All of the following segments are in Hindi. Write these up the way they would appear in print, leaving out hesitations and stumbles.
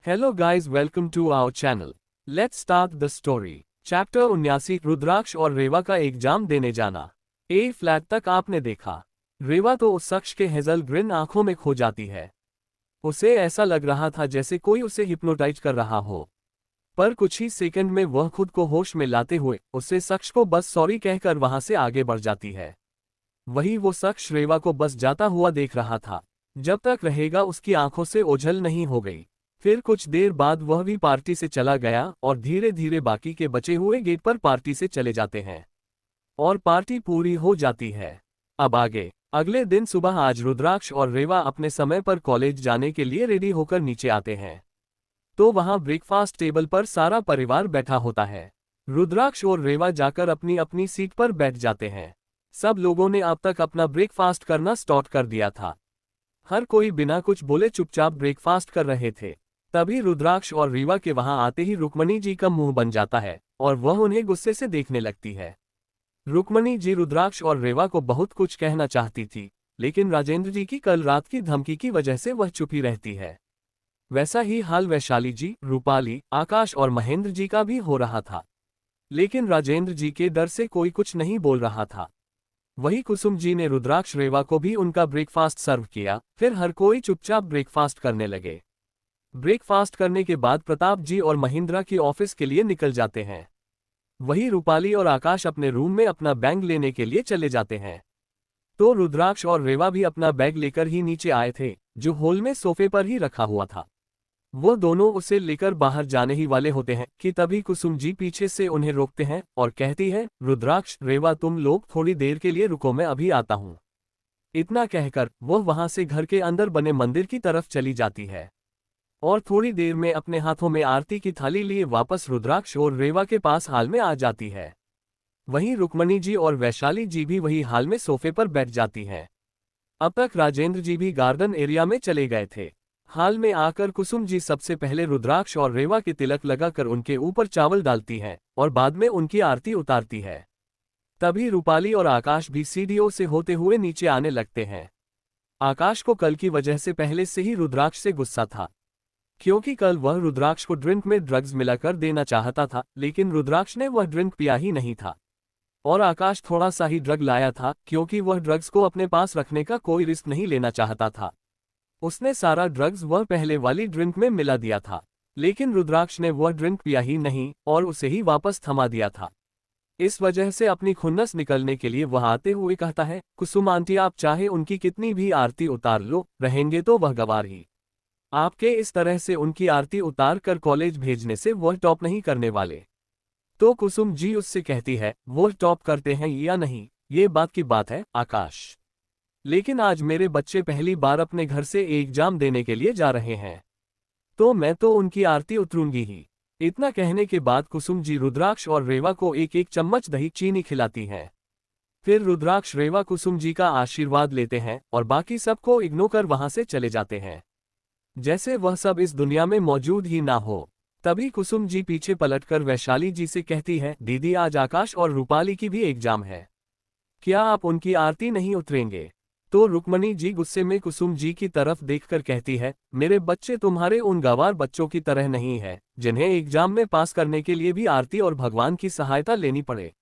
Hello guys, welcome to our channel. Let's start the story. Chapter 79 रुद्राक्ष और रेवा का एग्जाम देने जाना। ए फ्लैग तक आपने देखा। रेवा तो उस शख्स के हेजल ग्रीन आंखों में खो जाती है। उसे ऐसा लग रहा था जैसे कोई उसे हिप्नोटाइज कर रहा हो। पर कुछ ही सेकंड में वह खुद को होश में लाते हुए उससे शख्स को बस सॉरी कहकर वहां से आगे बढ़ जाती है। वही वो शख्स रेवा को बस जाता हुआ देख रहा था। जब तक रहेगा उसकी आंखों से ओझल नहीं हो गई। फिर कुछ देर बाद वह भी पार्टी से चला गया और धीरे धीरे बाकी के बचे हुए गेट पर पार्टी से चले जाते हैं और पार्टी पूरी हो जाती है। अब आगे अगले दिन सुबह आज रुद्राक्ष और रेवा अपने समय पर कॉलेज जाने के लिए रेडी होकर नीचे आते हैं। तो वहां ब्रेकफास्ट टेबल पर सारा परिवार बैठा होता है। रुद्राक्ष और रेवा जाकर अपनी अपनी सीट पर बैठ जाते हैं। सब लोगों ने अब तक अपना ब्रेकफास्ट करना स्टार्ट कर दिया था। हर कोई बिना कुछ बोले चुपचाप ब्रेकफास्ट कर रहे थे। तभी रुद्राक्ष और रीवा के वहां आते ही रुक्मणी जी का मुंह बन जाता है और वह उन्हें गुस्से से देखने लगती है। रुक्मणी जी रुद्राक्ष और रेवा को बहुत कुछ कहना चाहती थी, लेकिन राजेंद्र जी की कल रात की धमकी की वजह से वह चुप ही रहती है। वैसा ही हाल वैशाली जी, रूपाली, आकाश और महेंद्र जी का भी हो रहा था, लेकिन राजेंद्र जी के डर से कोई कुछ नहीं बोल रहा था। वही कुसुम जी ने रुद्राक्ष रेवा को भी उनका ब्रेकफास्ट सर्व किया। फिर हर कोई चुपचाप ब्रेकफास्ट करने लगे। ब्रेकफास्ट करने के बाद प्रताप जी और महिंद्रा की ऑफिस के लिए निकल जाते हैं। वही रूपाली और आकाश अपने रूम में अपना बैग लेने के लिए चले जाते हैं। तो रुद्राक्ष और रेवा भी अपना बैग लेकर ही नीचे आए थे, जो हॉल में सोफे पर ही रखा हुआ था। वो दोनों उसे लेकर बाहर जाने ही वाले होते हैं कि तभी कुसुम जी पीछे से उन्हें रोकते हैं और कहती है, रुद्राक्ष, रेवा, तुम लोग थोड़ी देर के लिए रुको, मैं अभी आता हूँ। इतना कहकर वह वहां से घर के अंदर बने मंदिर की तरफ चली जाती है और थोड़ी देर में अपने हाथों में आरती की थाली लिए वापस रुद्राक्ष और रेवा के पास हाल में आ जाती है। वहीं रुक्मणी जी और वैशाली जी भी वही हाल में सोफे पर बैठ जाती हैं। अब तक राजेंद्र जी भी गार्डन एरिया में चले गए थे। हाल में आकर कुसुम जी सबसे पहले रुद्राक्ष और रेवा के तिलक लगाकर उनके ऊपर चावल डालती हैं और बाद में उनकी आरती उतारती है। तभी रूपाली और आकाश भी सीढ़ियों से होते हुए नीचे आने लगते हैं। आकाश को कल की वजह से पहले से ही रुद्राक्ष से गुस्सा था, क्योंकि कल वह रुद्राक्ष को ड्रिंक में ड्रग्स मिलाकर देना चाहता था, लेकिन रुद्राक्ष ने वह ड्रिंक पिया ही नहीं था और आकाश थोड़ा सा ही ड्रग लाया था, क्योंकि वह ड्रग्स को अपने पास रखने का कोई रिस्क नहीं लेना चाहता था। उसने सारा ड्रग्स वह पहले वाली ड्रिंक में मिला दिया था, लेकिन रुद्राक्ष ने वह ड्रिंक पिया ही नहीं और उसे ही वापस थमा दिया था। इस वजह से अपनी खुन्नस निकलने के लिए वह आते हुए कहता है, कुसुम आंटी, आप चाहे उनकी कितनी भी आरती उतार लो, रहेंगे तो वह गवार ही। आपके इस तरह से उनकी आरती उतार कर कॉलेज भेजने से वह टॉप नहीं करने वाले। तो कुसुम जी उससे कहती है, वो टॉप करते हैं या नहीं, ये बात की बात है आकाश, लेकिन आज मेरे बच्चे पहली बार अपने घर से एग्जाम देने के लिए जा रहे हैं, तो मैं तो उनकी आरती उतरूंगी ही। इतना कहने के बाद कुसुम जी रुद्राक्ष और रेवा को एक एक चम्मच दही चीनी खिलाती हैं। फिर रुद्राक्ष रेवा कुसुम जी का आशीर्वाद लेते हैं और बाकी सबको इग्नोर कर वहां से चले जाते हैं, जैसे वह सब इस दुनिया में मौजूद ही ना हो। तभी कुसुम जी पीछे पलटकर वैशाली जी से कहती है, दीदी, आज आकाश और रूपाली की भी एग्जाम है, क्या आप उनकी आरती नहीं उतरेंगे? तो रुक्मणी जी गुस्से में कुसुम जी की तरफ देखकर कहती है, मेरे बच्चे तुम्हारे उन गंवार बच्चों की तरह नहीं है जिन्हें एग्जाम में पास करने के लिए भी आरती और भगवान की सहायता लेनी पड़े।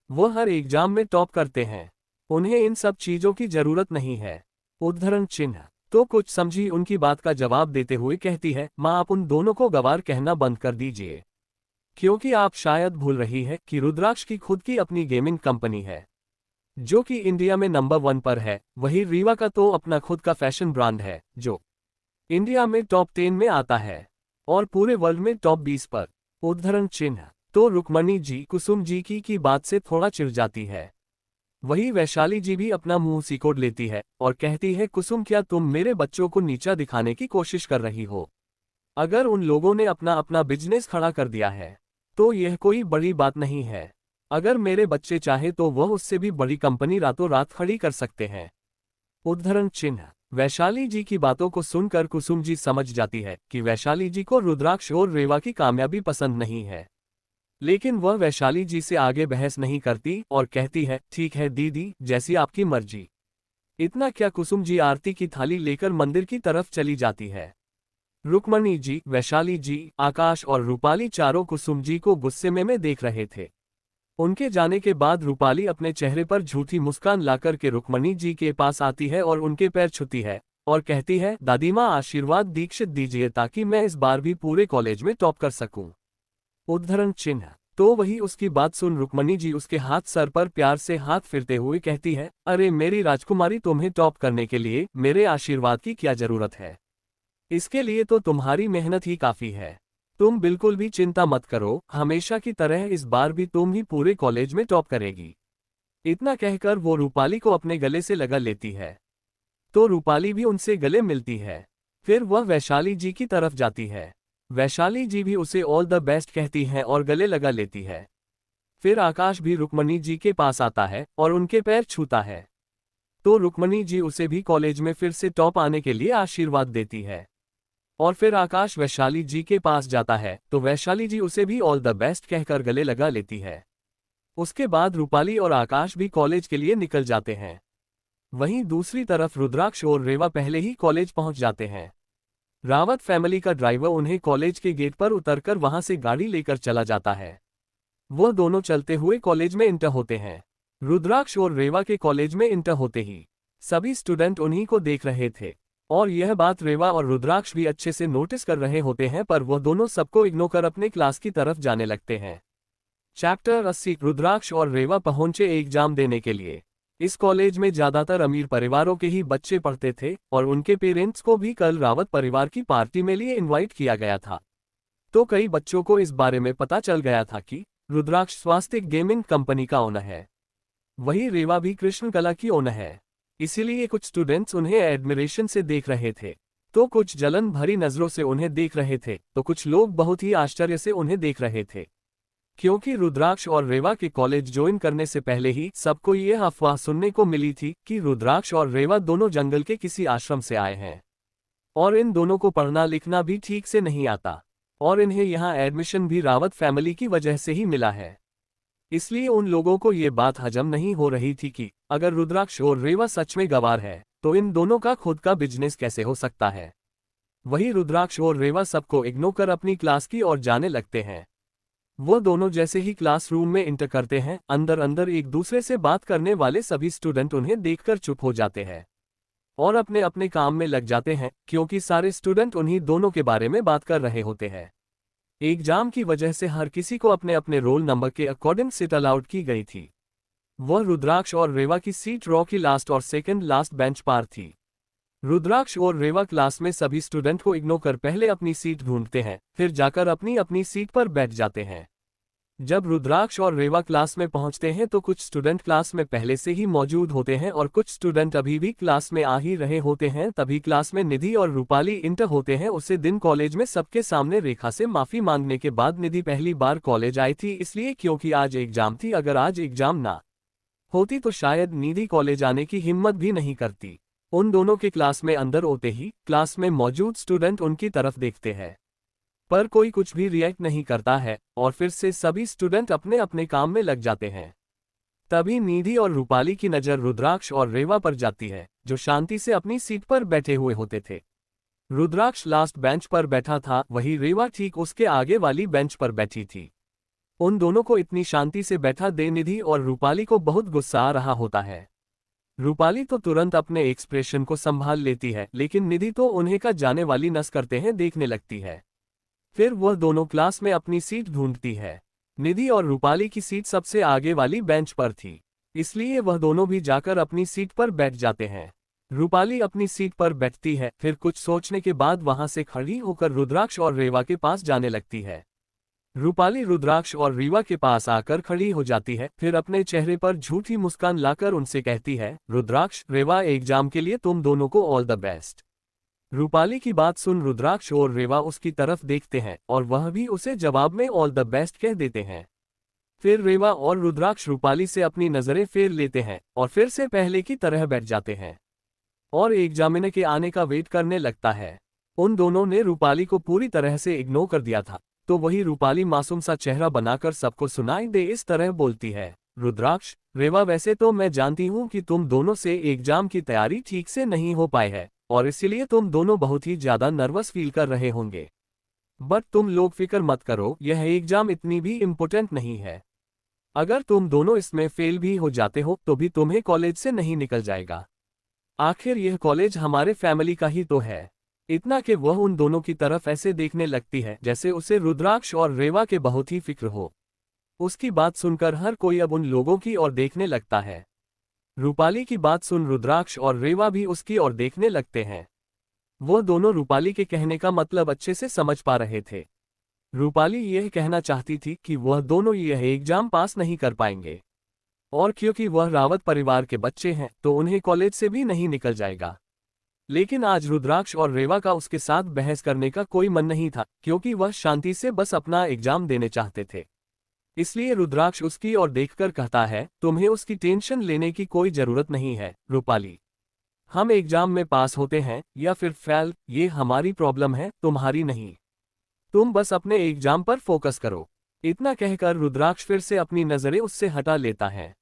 वो हर एग्जाम में टॉप करते हैं, उन्हें इन सब चीजों की जरूरत नहीं है। उद्धरण चिन्ह। तो कुछ समझी उनकी बात का जवाब देते हुए कहती है, माँ, आप उन दोनों को गंवार कहना बंद कर दीजिए, क्योंकि आप शायद भूल रही है कि रुद्राक्ष की खुद की अपनी गेमिंग कंपनी है, जो कि इंडिया में नंबर 1 पर है। वही रीवा का तो अपना खुद का फैशन ब्रांड है, जो इंडिया में टॉप 10 में आता है और पूरे वर्ल्ड में टॉप 20 पर। उद्धरण चिन्ह। तो रुक्मणी जी कुसुम जी की बात से थोड़ा चिढ़ जाती है। वही वैशाली जी भी अपना मुंह सिकोड़ लेती है और कहती है, कुसुम, क्या तुम मेरे बच्चों को नीचा दिखाने की कोशिश कर रही हो? अगर उन लोगों ने अपना अपना बिजनेस खड़ा कर दिया है तो यह कोई बड़ी बात नहीं है। अगर मेरे बच्चे चाहे तो वह उससे भी बड़ी कंपनी रातों रात खड़ी कर सकते हैं। उद्धरण चिन्ह। वैशाली जी की बातों को सुनकर कुसुम जी समझ जाती है कि वैशाली जी को रुद्राक्ष और रेवा की कामयाबी पसंद नहीं है, लेकिन वह वैशाली जी से आगे बहस नहीं करती और कहती है, ठीक है दीदी, जैसी आपकी मर्जी। इतना क्या, कुसुम जी आरती की थाली लेकर मंदिर की तरफ चली जाती है। रुक्मणी जी, वैशाली जी, आकाश और रूपाली चारों कुसुम जी को गुस्से में देख रहे थे। उनके जाने के बाद रूपाली अपने चेहरे पर झूठी मुस्कान लाकर के रुक्मणी जी के पास आती है और उनके पैर छूती है और कहती है, दादी माँ आशीर्वाद दीक्षित दीजिए ताकि मैं इस बार भी पूरे कॉलेज में टॉप कर सकूं। उद्धरण चिन्ह। तो वही उसकी बात सुन रुक्मणी जी उसके हाथ सर पर प्यार से हाथ फिरते हुए कहती है, अरे मेरी राजकुमारी, तुम्हें टॉप करने के लिए मेरे आशीर्वाद की क्या जरूरत है। इसके लिए तो तुम्हारी मेहनत ही काफी है। तुम बिल्कुल भी चिंता मत करो, हमेशा की तरह इस बार भी तुम ही पूरे कॉलेज में टॉप करेगी। इतना कहकर वो रूपाली को अपने गले से लगा लेती है। तो रूपाली भी उनसे गले मिलती है। फिर वह वैशाली जी की तरफ जाती है। वैशाली जी भी उसे ऑल द बेस्ट कहती हैं और गले लगा लेती है। फिर आकाश भी रुक्मणी जी के पास आता है और उनके पैर छूता है। तो रुक्मणी जी उसे भी कॉलेज में फिर से टॉप आने के लिए आशीर्वाद देती है। और फिर आकाश वैशाली जी के पास जाता है तो वैशाली जी उसे भी ऑल द बेस्ट कहकर गले लगा लेती है। उसके बाद रूपाली और आकाश भी कॉलेज के लिए निकल जाते हैं। वहीं दूसरी तरफ रुद्राक्ष और रेवा पहले ही कॉलेज पहुंच जाते हैं। रावत फैमिली का ड्राइवर उन्हें कॉलेज के गेट पर उतरकर वहां से गाड़ी लेकर चला जाता है। वह दोनों चलते हुए कॉलेज में इंटर होते हैं। रुद्राक्ष और रेवा के कॉलेज में इंटर होते ही सभी स्टूडेंट उन्हीं को देख रहे थे और यह बात रेवा और रुद्राक्ष भी अच्छे से नोटिस कर रहे होते हैं, पर वह दोनों सबको इग्नोर कर अपने क्लास की तरफ जाने लगते हैं। चैप्टर 80। रुद्राक्ष और रेवा पहुंचे एग्जाम देने के लिए। इस कॉलेज में ज्यादातर अमीर परिवारों के ही बच्चे पढ़ते थे और उनके पेरेंट्स को भी कल रावत परिवार की पार्टी में लिए इनवाइट किया गया था। तो कई बच्चों को इस बारे में पता चल गया था कि रुद्राक्ष स्वास्तिक गेमिंग कंपनी का ओनर है, वही रेवा भी कृष्ण कला की ओनर है। इसीलिए कुछ स्टूडेंट्स उन्हें एडमिरेशन से देख रहे थे, तो कुछ जलन भरी नजरों से उन्हें देख रहे थे, तो कुछ लोग बहुत ही आश्चर्य से उन्हें देख रहे थे। क्योंकि रुद्राक्ष और रेवा के कॉलेज ज्वाइन करने से पहले ही सबको यह अफवाह सुनने को मिली थी कि रुद्राक्ष और रेवा दोनों जंगल के किसी आश्रम से आए हैं और इन दोनों को पढ़ना लिखना भी ठीक से नहीं आता और इन्हें यहाँ एडमिशन भी रावत फैमिली की वजह से ही मिला है। इसलिए उन लोगों को ये बात हजम नहीं हो रही थी कि अगर रुद्राक्ष और रेवा सच में गवार है तो इन दोनों का खुद का बिजनेस कैसे हो सकता है। वही रुद्राक्ष और रेवा सबको इग्नोर कर अपनी क्लास की ओर जाने लगते हैं। वो दोनों जैसे ही क्लासरूम में इंटर करते हैं, अंदर अंदर एक दूसरे से बात करने वाले सभी स्टूडेंट उन्हें देखकर चुप हो जाते हैं और अपने अपने काम में लग जाते हैं, क्योंकि सारे स्टूडेंट उन्हीं दोनों के बारे में बात कर रहे होते हैं। एग्जाम की वजह से हर किसी को अपने अपने रोल नंबर के अकॉर्डिंग सीट अलाउड की गई थी। वह रुद्राक्ष और रेवा की सीट रॉ की लास्ट और सेकंड लास्ट बेंच पर थी। रुद्राक्ष और रेवा क्लास में सभी स्टूडेंट को इग्नोर कर पहले अपनी सीट ढूंढते हैं, फिर जाकर अपनी अपनी सीट पर बैठ जाते हैं। जब रुद्राक्ष और रेवा क्लास में पहुंचते हैं तो कुछ स्टूडेंट क्लास में पहले से ही मौजूद होते हैं और कुछ स्टूडेंट अभी भी क्लास में आ ही रहे होते हैं। तभी क्लास में निधि और रूपाली इंटर होते हैं। उसी दिन कॉलेज में सबके सामने रेखा से माफी मांगने के बाद निधि पहली बार कॉलेज आई थी, इसलिए क्योंकि आज एग्जाम थी। अगर आज एग्जाम ना होती तो शायद निधि कॉलेज आने की हिम्मत भी नहीं करती। उन दोनों के क्लास में अंदर होते ही क्लास में मौजूद स्टूडेंट उनकी तरफ देखते हैं, पर कोई कुछ भी रिएक्ट नहीं करता है और फिर से सभी स्टूडेंट अपने अपने काम में लग जाते हैं। तभी निधि और रूपाली की नज़र रुद्राक्ष और रेवा पर जाती है, जो शांति से अपनी सीट पर बैठे हुए होते थे। रुद्राक्ष लास्ट बेंच पर बैठा था, वही रेवा ठीक उसके आगे वाली बेंच पर बैठी थी। उन दोनों को इतनी शांति से बैठा दे निधि और रूपाली को बहुत गुस्सा आ रहा होता है। रूपाली तो तुरंत अपने एक्सप्रेशन को संभाल लेती है, लेकिन निधि तो उन्हें का जाने वाली नस करते हैं देखने लगती है। फिर वह दोनों क्लास में अपनी सीट ढूंढती है। निधि और रूपाली की सीट सबसे आगे वाली बेंच पर थी, इसलिए वह दोनों भी जाकर अपनी सीट पर बैठ जाते हैं। रूपाली अपनी सीट पर बैठती है, फिर कुछ सोचने के बाद वहां से खड़ी होकर रुद्राक्ष और रेवा के पास जाने लगती है। रूपाली रुद्राक्ष और रेवा के पास आकर खड़ी हो जाती है, फिर अपने चेहरे पर झूठी मुस्कान लाकर उनसे कहती है, रुद्राक्ष, रेवा, एग्जाम के लिए तुम दोनों को ऑल द बेस्ट। रूपाली की बात सुन रुद्राक्ष और रेवा उसकी तरफ देखते हैं और वह भी उसे जवाब में ऑल द बेस्ट कह देते हैं। फिर रेवा और रुद्राक्ष रूपाली से अपनी नजरें फेर लेते हैं और फिर से पहले की तरह बैठ जाते हैं और एग्जामिनर के आने का वेट करने लगता है। उन दोनों ने रूपाली को पूरी तरह से इग्नोर कर दिया था, तो वही रूपाली मासूम सा चेहरा बनाकर सबको सुनाई दे इस तरह बोलती है, रुद्राक्ष, रेवा, वैसे तो मैं जानती हूँ कि तुम दोनों से एग्जाम की तैयारी ठीक से नहीं हो पाई है, और इसीलिए तुम दोनों बहुत ही ज्यादा नर्वस फील कर रहे होंगे। बट तुम लोग फिक्र मत करो, यह एग्जाम इतनी भी इम्पोर्टेंट नहीं है। अगर तुम दोनों इसमें फेल भी हो जाते हो तो भी तुम्हें कॉलेज से नहीं निकल जाएगा। आखिर यह कॉलेज हमारे फैमिली का ही तो है। इतना कि वह उन दोनों की तरफ ऐसे देखने लगती है जैसे उसे रुद्राक्ष और रेवा के बहुत ही फिक्र हो। उसकी बात सुनकर हर कोई अब उन लोगों की ओर देखने लगता है। रूपाली की बात सुन रुद्राक्ष और रेवा भी उसकी ओर देखने लगते हैं। वह दोनों रूपाली के कहने का मतलब अच्छे से समझ पा रहे थे। रूपाली यह कहना चाहती थी कि वह दोनों यह एग्जाम पास नहीं कर पाएंगे, और क्योंकि वह रावत परिवार के बच्चे हैं तो उन्हें कॉलेज से भी नहीं निकल जाएगा। लेकिन आज रुद्राक्ष और रेवा का उसके साथ बहस करने का कोई मन नहीं था, क्योंकि वह शांति से बस अपना एग्जाम देने चाहते थे। इसलिए रुद्राक्ष उसकी ओर देखकर कहता है, तुम्हें उसकी टेंशन लेने की कोई जरूरत नहीं है रूपाली। हम एग्जाम में पास होते हैं या फिर फेल, ये हमारी प्रॉब्लम है, तुम्हारी नहीं। तुम बस अपने एग्जाम पर फोकस करो। इतना कहकर रुद्राक्ष फिर से अपनी नजरें उससे हटा लेता है।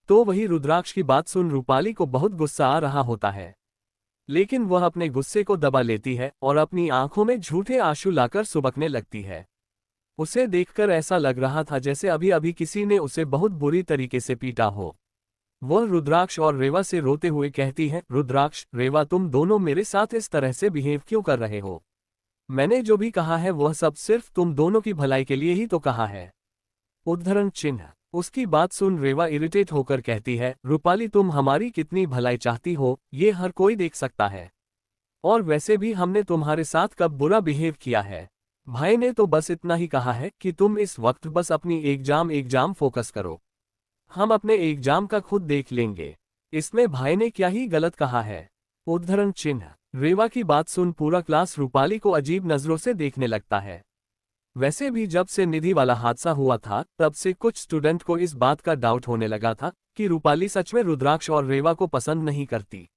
तो वही रुद्राक्ष की बात सुन रूपाली को बहुत गुस्सा आ रहा होता है, लेकिन वह अपने गुस्से को दबा लेती है और अपनी आंखों में झूठे आंसू लाकर सुबकने लगती है। उसे देखकर ऐसा लग रहा था जैसे अभी अभी किसी ने उसे बहुत बुरी तरीके से पीटा हो। वह रुद्राक्ष और रेवा से रोते हुए कहती है, रुद्राक्ष, रेवा, तुम दोनों मेरे साथ इस तरह से बिहेव क्यों कर रहे हो? मैंने जो भी कहा है वह सब सिर्फ तुम दोनों की भलाई के लिए ही तो कहा है। उद्धरण चिन्ह। उसकी बात सुन रेवा इरिटेट होकर कहती है, रूपाली, तुम हमारी कितनी भलाई चाहती हो ये हर कोई देख सकता है। और वैसे भी हमने तुम्हारे साथ कब बुरा बिहेव किया है? भाई ने तो बस इतना ही कहा है कि तुम इस वक्त बस अपनी एग्जाम फोकस करो। हम अपने एग्जाम का खुद देख लेंगे। इसमें भाई ने क्या ही गलत कहा है? उद्धरण चिन्ह। रेवा की बात सुन पूरा क्लास रूपाली को अजीब नजरों से देखने लगता है। वैसे भी जब से निधि वाला हादसा हुआ था तब से कुछ स्टूडेंट को इस बात का डाउट होने लगा था कि रूपाली सच में रुद्राक्ष और रेवा को पसंद नहीं करती।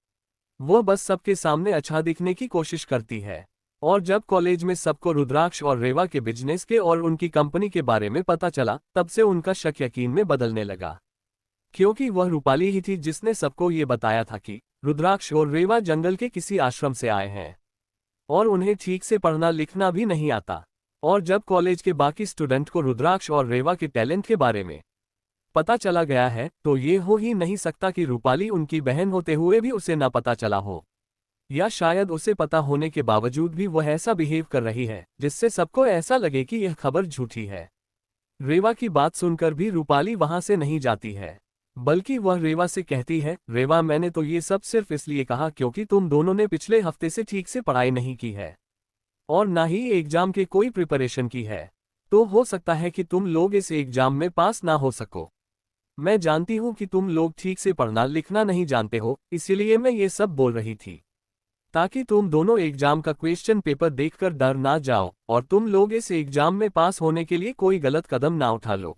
वह बस सबके सामने अच्छा दिखने की कोशिश करती है। और जब कॉलेज में सबको रुद्राक्ष और रेवा के बिजनेस के और उनकी कंपनी के बारे में पता चला तब से उनका शक यकीन में बदलने लगा, क्योंकि वह रूपाली ही थी जिसने सबको ये बताया था कि रुद्राक्ष और रेवा जंगल के किसी आश्रम से आए हैं और उन्हें ठीक से पढ़ना लिखना भी नहीं आता। और जब कॉलेज के बाकी स्टूडेंट को रुद्राक्ष और रेवा के टैलेंट के बारे में पता चला गया है तो ये हो ही नहीं सकता कि रूपाली उनकी बहन होते हुए भी उसे ना पता चला हो, या शायद उसे पता होने के बावजूद भी वह ऐसा बिहेव कर रही है जिससे सबको ऐसा लगे कि यह खबर झूठी है। रेवा की बात सुनकर भी रूपाली वहां से नहीं जाती है, बल्कि वह रेवा से कहती है, रेवा, मैंने तो ये सब सिर्फ इसलिए कहा क्योंकि तुम दोनों ने पिछले हफ्ते से ठीक से पढ़ाई नहीं की है और ना ही एग्जाम की कोई प्रिपरेशन की है, तो हो सकता है कि तुम लोग इस एग्जाम में पास ना हो सको। मैं जानती हूं कि तुम लोग ठीक से पढ़ना लिखना नहीं जानते हो, इसीलिए मैं ये सब बोल रही थी ताकि तुम दोनों एग्जाम का क्वेश्चन पेपर देखकर डर ना जाओ और तुम लोग इस एग्जाम में पास होने के लिए कोई गलत कदम ना उठा लो।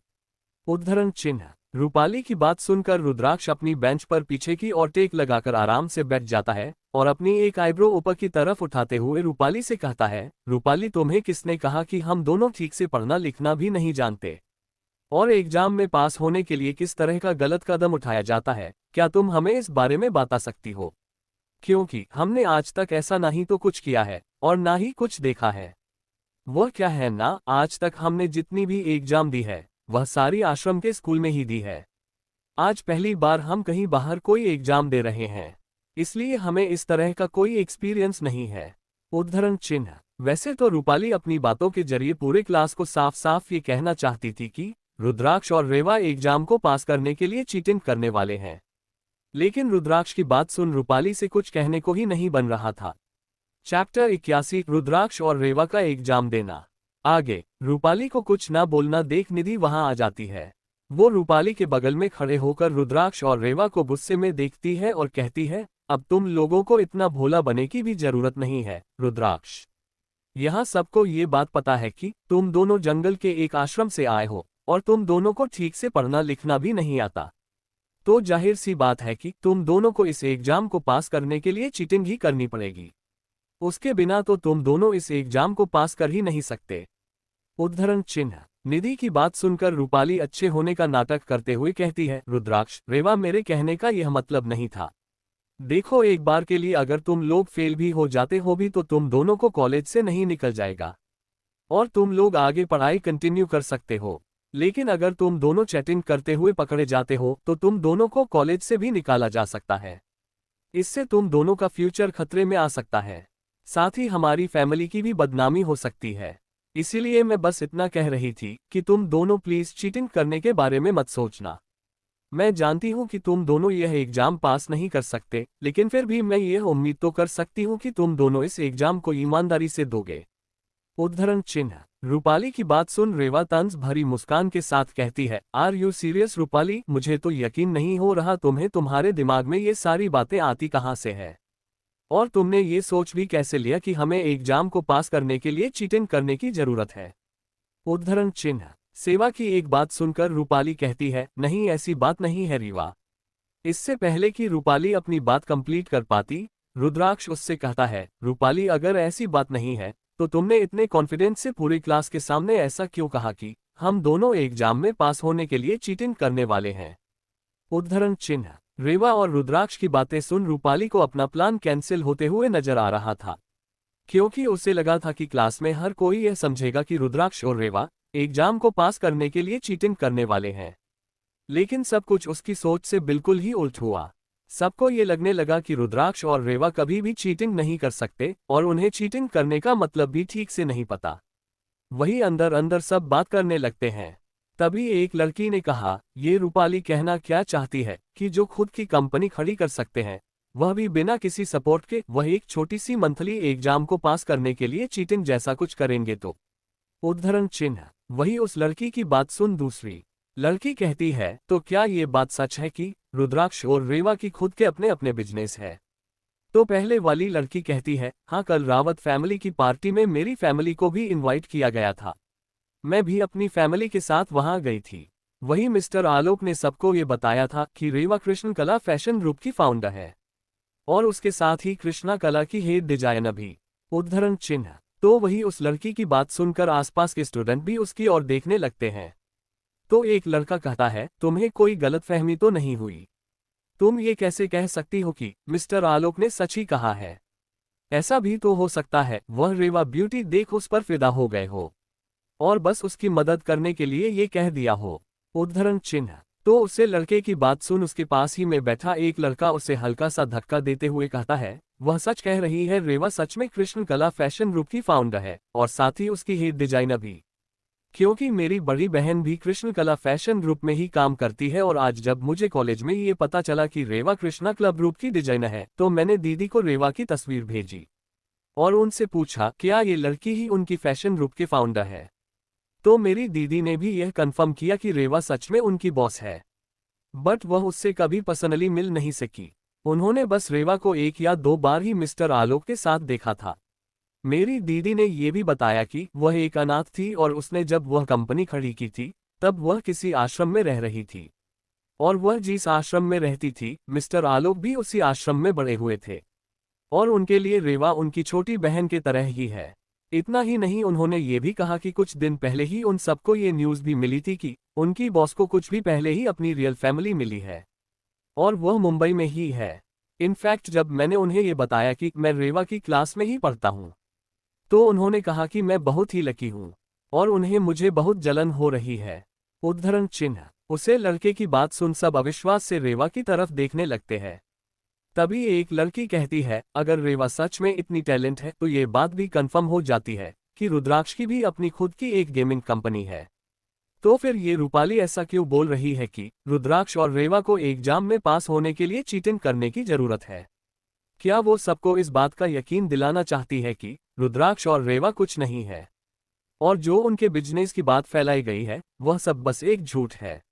उद्धरण चिन्ह। रूपाली की बात सुनकर रुद्राक्ष अपनी बेंच पर पीछे की ओर टेक लगाकर आराम से बैठ जाता है और अपनी एक आईब्रो ऊपर की तरफ उठाते हुए रूपाली से कहता है, रूपाली, तुम्हें किसने कहा कि हम दोनों ठीक से पढ़ना लिखना भी नहीं जानते और एग्जाम में पास होने के लिए किस तरह का गलत कदम उठाया जाता है? क्या तुम हमें इस बारे में बता सकती हो? क्योंकि हमने आज तक ऐसा ना ही तो कुछ किया है और ना ही कुछ देखा है। वह क्या है ना, आज तक हमने जितनी भी एग्जाम दी है वह सारी आश्रम के स्कूल में ही दी है। आज पहली बार हम कहीं बाहर कोई एग्जाम दे रहे हैं, इसलिए हमें इस तरह का कोई एक्सपीरियंस नहीं है। उद्धरण चिन्ह। वैसे तो रूपाली अपनी बातों के जरिए पूरे क्लास को साफ साफ ये कहना चाहती थी कि रुद्राक्ष और रेवा एग्जाम को पास करने के लिए चीटिंग करने वाले हैं, लेकिन रुद्राक्ष की बात सुन रूपाली से कुछ कहने को ही नहीं बन रहा था। चैप्टर 81, रुद्राक्ष और रेवा का एग्जाम देना। आगे रूपाली को कुछ ना बोलना देख निधि वहां आ जाती है। वो रूपाली के बगल में खड़े होकर रुद्राक्ष और रेवा को गुस्से में देखती है और कहती है, अब तुम लोगों को इतना भोला बनने की भी जरूरत नहीं है रुद्राक्ष। यहाँ सबको ये बात पता है कि तुम दोनों जंगल के एक आश्रम से आए हो और तुम दोनों को ठीक से पढ़ना लिखना भी नहीं आता, तो जाहिर सी बात है कि तुम दोनों को इस एग्जाम को पास करने के लिए चीटिंग ही करनी पड़ेगी। उसके बिना तो तुम दोनों इस एग्जाम को पास कर ही नहीं सकते। उद्धरण चिन्ह। निधि की बात सुनकर रूपाली अच्छे होने का नाटक करते हुए कहती है, रुद्राक्ष, रेवा, मेरे कहने का यह मतलब नहीं था। देखो, एक बार के लिए अगर तुम लोग फेल भी हो जाते हो भी तो तुम दोनों को कॉलेज से नहीं निकल जाएगा और तुम लोग आगे पढ़ाई कंटिन्यू कर सकते हो। लेकिन अगर तुम दोनों चैटिंग करते हुए पकड़े जाते हो तो तुम दोनों को कॉलेज से भी निकाला जा सकता है। इससे तुम दोनों का फ्यूचर खतरे में आ सकता है, साथ ही हमारी फैमिली की भी बदनामी हो सकती है। इसीलिए मैं बस इतना कह रही थी कि तुम दोनों प्लीज चीटिंग करने के बारे में मत सोचना। मैं जानती हूँ कि तुम दोनों यह एग्जाम पास नहीं कर सकते, लेकिन फिर भी मैं यह उम्मीद तो कर सकती हूँ कि तुम दोनों इस एग्जाम को ईमानदारी से दोगे। उद्धरण चिन्ह। रूपाली की बात सुन रेवा तंज भरी मुस्कान के साथ कहती है, आर यू सीरियस रूपाली? मुझे तो यकीन नहीं हो रहा तुम्हें तुम्हारे दिमाग में ये सारी बातें आती कहाँ से है, और तुमने ये सोच भी कैसे लिया कि हमें एग्जाम को पास करने के लिए चीटिंग करने की जरूरत है। उद्धरण चिन्ह। सेवा की एक बात सुनकर रूपाली कहती है, नहीं ऐसी बात नहीं है रीवा। इससे पहले कि रूपाली अपनी बात कंप्लीट कर पाती, रुद्राक्ष उससे कहता है, रूपाली अगर ऐसी बात नहीं है तो तुमने इतने कॉन्फिडेंस से पूरी क्लास के सामने ऐसा क्यों कहा कि हम दोनों एग्जाम में पास होने के लिए चीटिंग करने वाले हैं। उद्धरण चिन्ह। रेवा और रुद्राक्ष की बातें सुन रूपाली को अपना प्लान कैंसिल होते हुए नजर आ रहा था, क्योंकि उसे लगा था कि क्लास में हर कोई यह समझेगा कि रुद्राक्ष और रेवा एग्जाम को पास करने के लिए चीटिंग करने वाले हैं। लेकिन सब कुछ उसकी सोच से बिल्कुल ही उल्ट हुआ। सबको ये लगने लगा कि रुद्राक्ष और रेवा कभी भी चीटिंग नहीं कर सकते और उन्हें चीटिंग करने का मतलब भी ठीक से नहीं पता। वही अंदर अंदर सब बात करने लगते हैं। तभी एक लड़की ने कहा, ये रूपाली कहना क्या चाहती है कि जो खुद की कंपनी खड़ी कर सकते हैं, वह भी बिना किसी सपोर्ट के, वह एक छोटी सी मंथली एग्जाम को पास करने के लिए चीटिंग जैसा कुछ करेंगे तो। उद्धरण चिन्ह। वही उस लड़की की बात सुन दूसरी लड़की कहती है, तो क्या ये बात सच है कि रुद्राक्ष और रेवा की खुद के अपने अपने बिजनेस है? तो पहले वाली लड़की कहती है, हाँ, कल रावत फैमिली की पार्टी में मेरी फैमिली को भी इनवाइट किया गया था। मैं भी अपनी फैमिली के साथ वहां गई थी। वही मिस्टर आलोक ने सबको ये बताया था कि रेवा कृष्ण कला फैशन ग्रुप की फाउंडर है और उसके साथ ही कृष्णा कला की हेड डिजाइनर भी। उद्धरण चिन्ह। तो वही उस लड़की की बात सुनकर आसपास के स्टूडेंट भी उसकी ओर देखने लगते हैं। तो एक लड़का कहता है, तुम्हें कोई गलतफहमी तो नहीं हुई? तुम ये कैसे कह सकती हो कि मिस्टर आलोक ने सच ही कहा है? ऐसा भी तो हो सकता है वह रेवा ब्यूटी देख उस पर फिदा हो गए हो और बस उसकी मदद करने के लिए ये कह दिया हो। उद्धरण चिन्ह। तो उसे लड़के की बात सुन उसके पास ही में बैठा एक लड़का उसे हल्का सा धक्का देते हुए कहता है, वह सच कह रही है, रेवा सच में कृष्ण कला फैशन ग्रुप की फाउंडर है और साथ ही उसकी हेड डिजाइनर भी। क्योंकि मेरी बड़ी बहन भी कृष्ण कला फैशन ग्रुप में ही काम करती है और आज जब मुझे कॉलेज में ये पता चला कि रेवा कृष्णा क्लब ग्रुप की डिजाइनर है तो मैंने दीदी को रेवा की तस्वीर भेजी और उनसे पूछा क्या ये लड़की ही उनकी फैशन ग्रुप के फाउंडर है। तो मेरी दीदी ने भी यह कंफर्म किया कि रेवा सच में उनकी बॉस है, बट वह उससे कभी पर्सनली मिल नहीं सकी। उन्होंने बस रेवा को 1 या 2 बार ही मिस्टर आलोक के साथ देखा था। मेरी दीदी ने यह भी बताया कि वह एक अनाथ थी और उसने जब वह कंपनी खड़ी की थी तब वह किसी आश्रम में रह रही थी और वह जिस आश्रम में रहती थी मिस्टर आलोक भी उसी आश्रम में बड़े हुए थे और उनके लिए रेवा उनकी छोटी बहन के तरह ही है। इतना ही नहीं, उन्होंने ये भी कहा कि कुछ दिन पहले ही उन सबको ये न्यूज़ भी मिली थी कि उनकी बॉस को कुछ भी पहले ही अपनी रियल फैमिली मिली है और वह मुंबई में ही है। इनफैक्ट जब मैंने उन्हें ये बताया कि मैं रेवा की क्लास में ही पढ़ता हूँ तो उन्होंने कहा कि मैं बहुत ही लकी हूँ और उन्हें मुझे बहुत जलन हो रही है। उद्धरण चिन्ह। उसे लड़के की बात सुन सब अविश्वास से रेवा की तरफ देखने लगते हैं। तभी एक लड़की कहती है, अगर रेवा सच में इतनी टैलेंट है तो ये बात भी कंफर्म हो जाती है कि रुद्राक्ष की भी अपनी खुद की एक गेमिंग कंपनी है। तो फिर ये रूपाली ऐसा क्यों बोल रही है कि रुद्राक्ष और रेवा को एग्जाम में पास होने के लिए चीटिंग करने की जरूरत है? क्या वो सबको इस बात का यकीन दिलाना चाहती है कि रुद्राक्ष और रेवा कुछ नहीं है और जो उनके बिजनेस की बात फैलाई गई है वह सब बस एक झूठ है?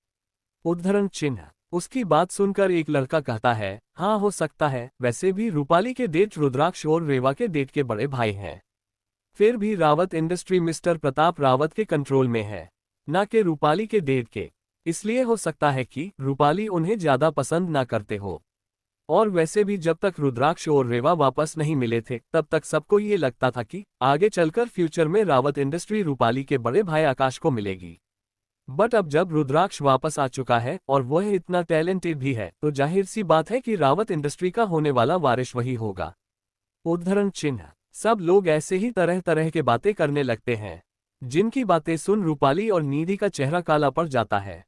उद्धरण चिन्ह। उसकी बात सुनकर एक लड़का कहता है, हाँ हो सकता है, वैसे भी रूपाली के डेट रुद्राक्ष और रेवा के डेट के बड़े भाई हैं। फिर भी रावत इंडस्ट्री मिस्टर प्रताप रावत के कंट्रोल में है, न कि रूपाली के डेट के। इसलिए हो सकता है कि रूपाली उन्हें ज्यादा पसंद ना करते हो। और वैसे भी जब तक रुद्राक्ष और रेवा वापस नहीं मिले थे तब तक सबको ये लगता था कि आगे चलकर फ्यूचर में रावत इंडस्ट्री रूपाली के बड़े भाई आकाश को मिलेगी। बट अब जब रुद्राक्ष वापस आ चुका है और वह इतना टैलेंटेड भी है तो जाहिर सी बात है कि रावत इंडस्ट्री का होने वाला वारिस वही होगा। उद्धरण चिन्ह। सब लोग ऐसे ही तरह तरह के बातें करने लगते हैं, जिनकी बातें सुन रूपाली और निधि का चेहरा काला पड़ जाता है।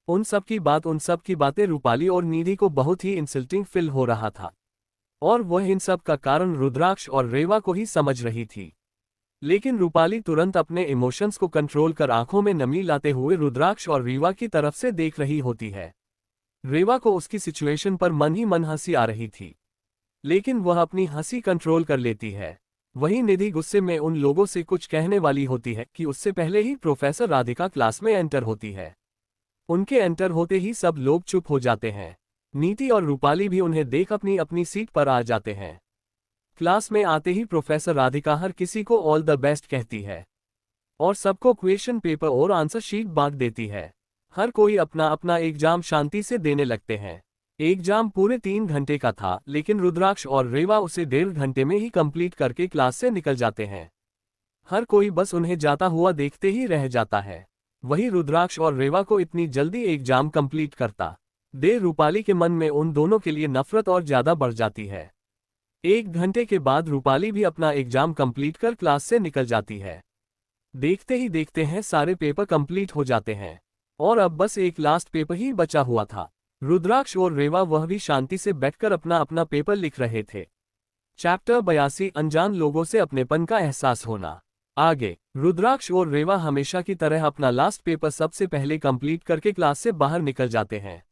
उन सब की बातें रूपाली और निधि को बहुत ही इंसल्टिंग फील हो रहा था, और वह इन सब का कारण रुद्राक्ष और रेवा को ही समझ रही थी। लेकिन रूपाली तुरंत अपने इमोशंस को कंट्रोल कर आंखों में नमी लाते हुए रुद्राक्ष और रेवा की तरफ से देख रही होती है। रेवा को उसकी सिचुएशन पर मन ही मन हंसी आ रही थी, लेकिन वह अपनी हंसी कंट्रोल कर लेती है। वहीं निधि गुस्से में उन लोगों से कुछ कहने वाली होती है कि उससे पहले ही प्रोफेसर राधिका क्लास में एंटर होती है। उनके एंटर होते ही सब लोग चुप हो जाते हैं। नीति और रूपाली भी उन्हें देख अपनी अपनी सीट पर आ जाते हैं। क्लास में आते ही प्रोफेसर राधिका हर किसी को ऑल द बेस्ट कहती है और सबको क्वेश्चन पेपर और आंसर शीट बांट देती है। हर कोई अपना अपना एग्जाम शांति से देने लगते हैं। एग्जाम पूरे 3 घंटे का था, लेकिन रुद्राक्ष और रेवा उसे 1.5 घंटे में ही कंप्लीट करके क्लास से निकल जाते हैं। हर कोई बस उन्हें जाता हुआ देखते ही रह जाता है। वही रुद्राक्ष और रेवा को इतनी जल्दी एग्जाम कंप्लीट करता देर रूपाली के मन में उन दोनों के लिए नफरत और ज्यादा बढ़ जाती है। 1 घंटे के बाद रूपाली भी अपना एग्जाम कंप्लीट कर क्लास से निकल जाती है। देखते ही देखते हैं सारे पेपर कंप्लीट हो जाते हैं और अब बस एक लास्ट पेपर ही बचा हुआ था। रुद्राक्ष और रेवा वह भी शांति से बैठकर अपना अपना पेपर लिख रहे थे। चैप्टर 82 अनजान लोगों से अपनेपन का एहसास होना। आगे रुद्राक्ष और रेवा हमेशा की तरह अपना लास्ट पेपर सबसे पहले कंप्लीट करके क्लास से बाहर निकल जाते हैं।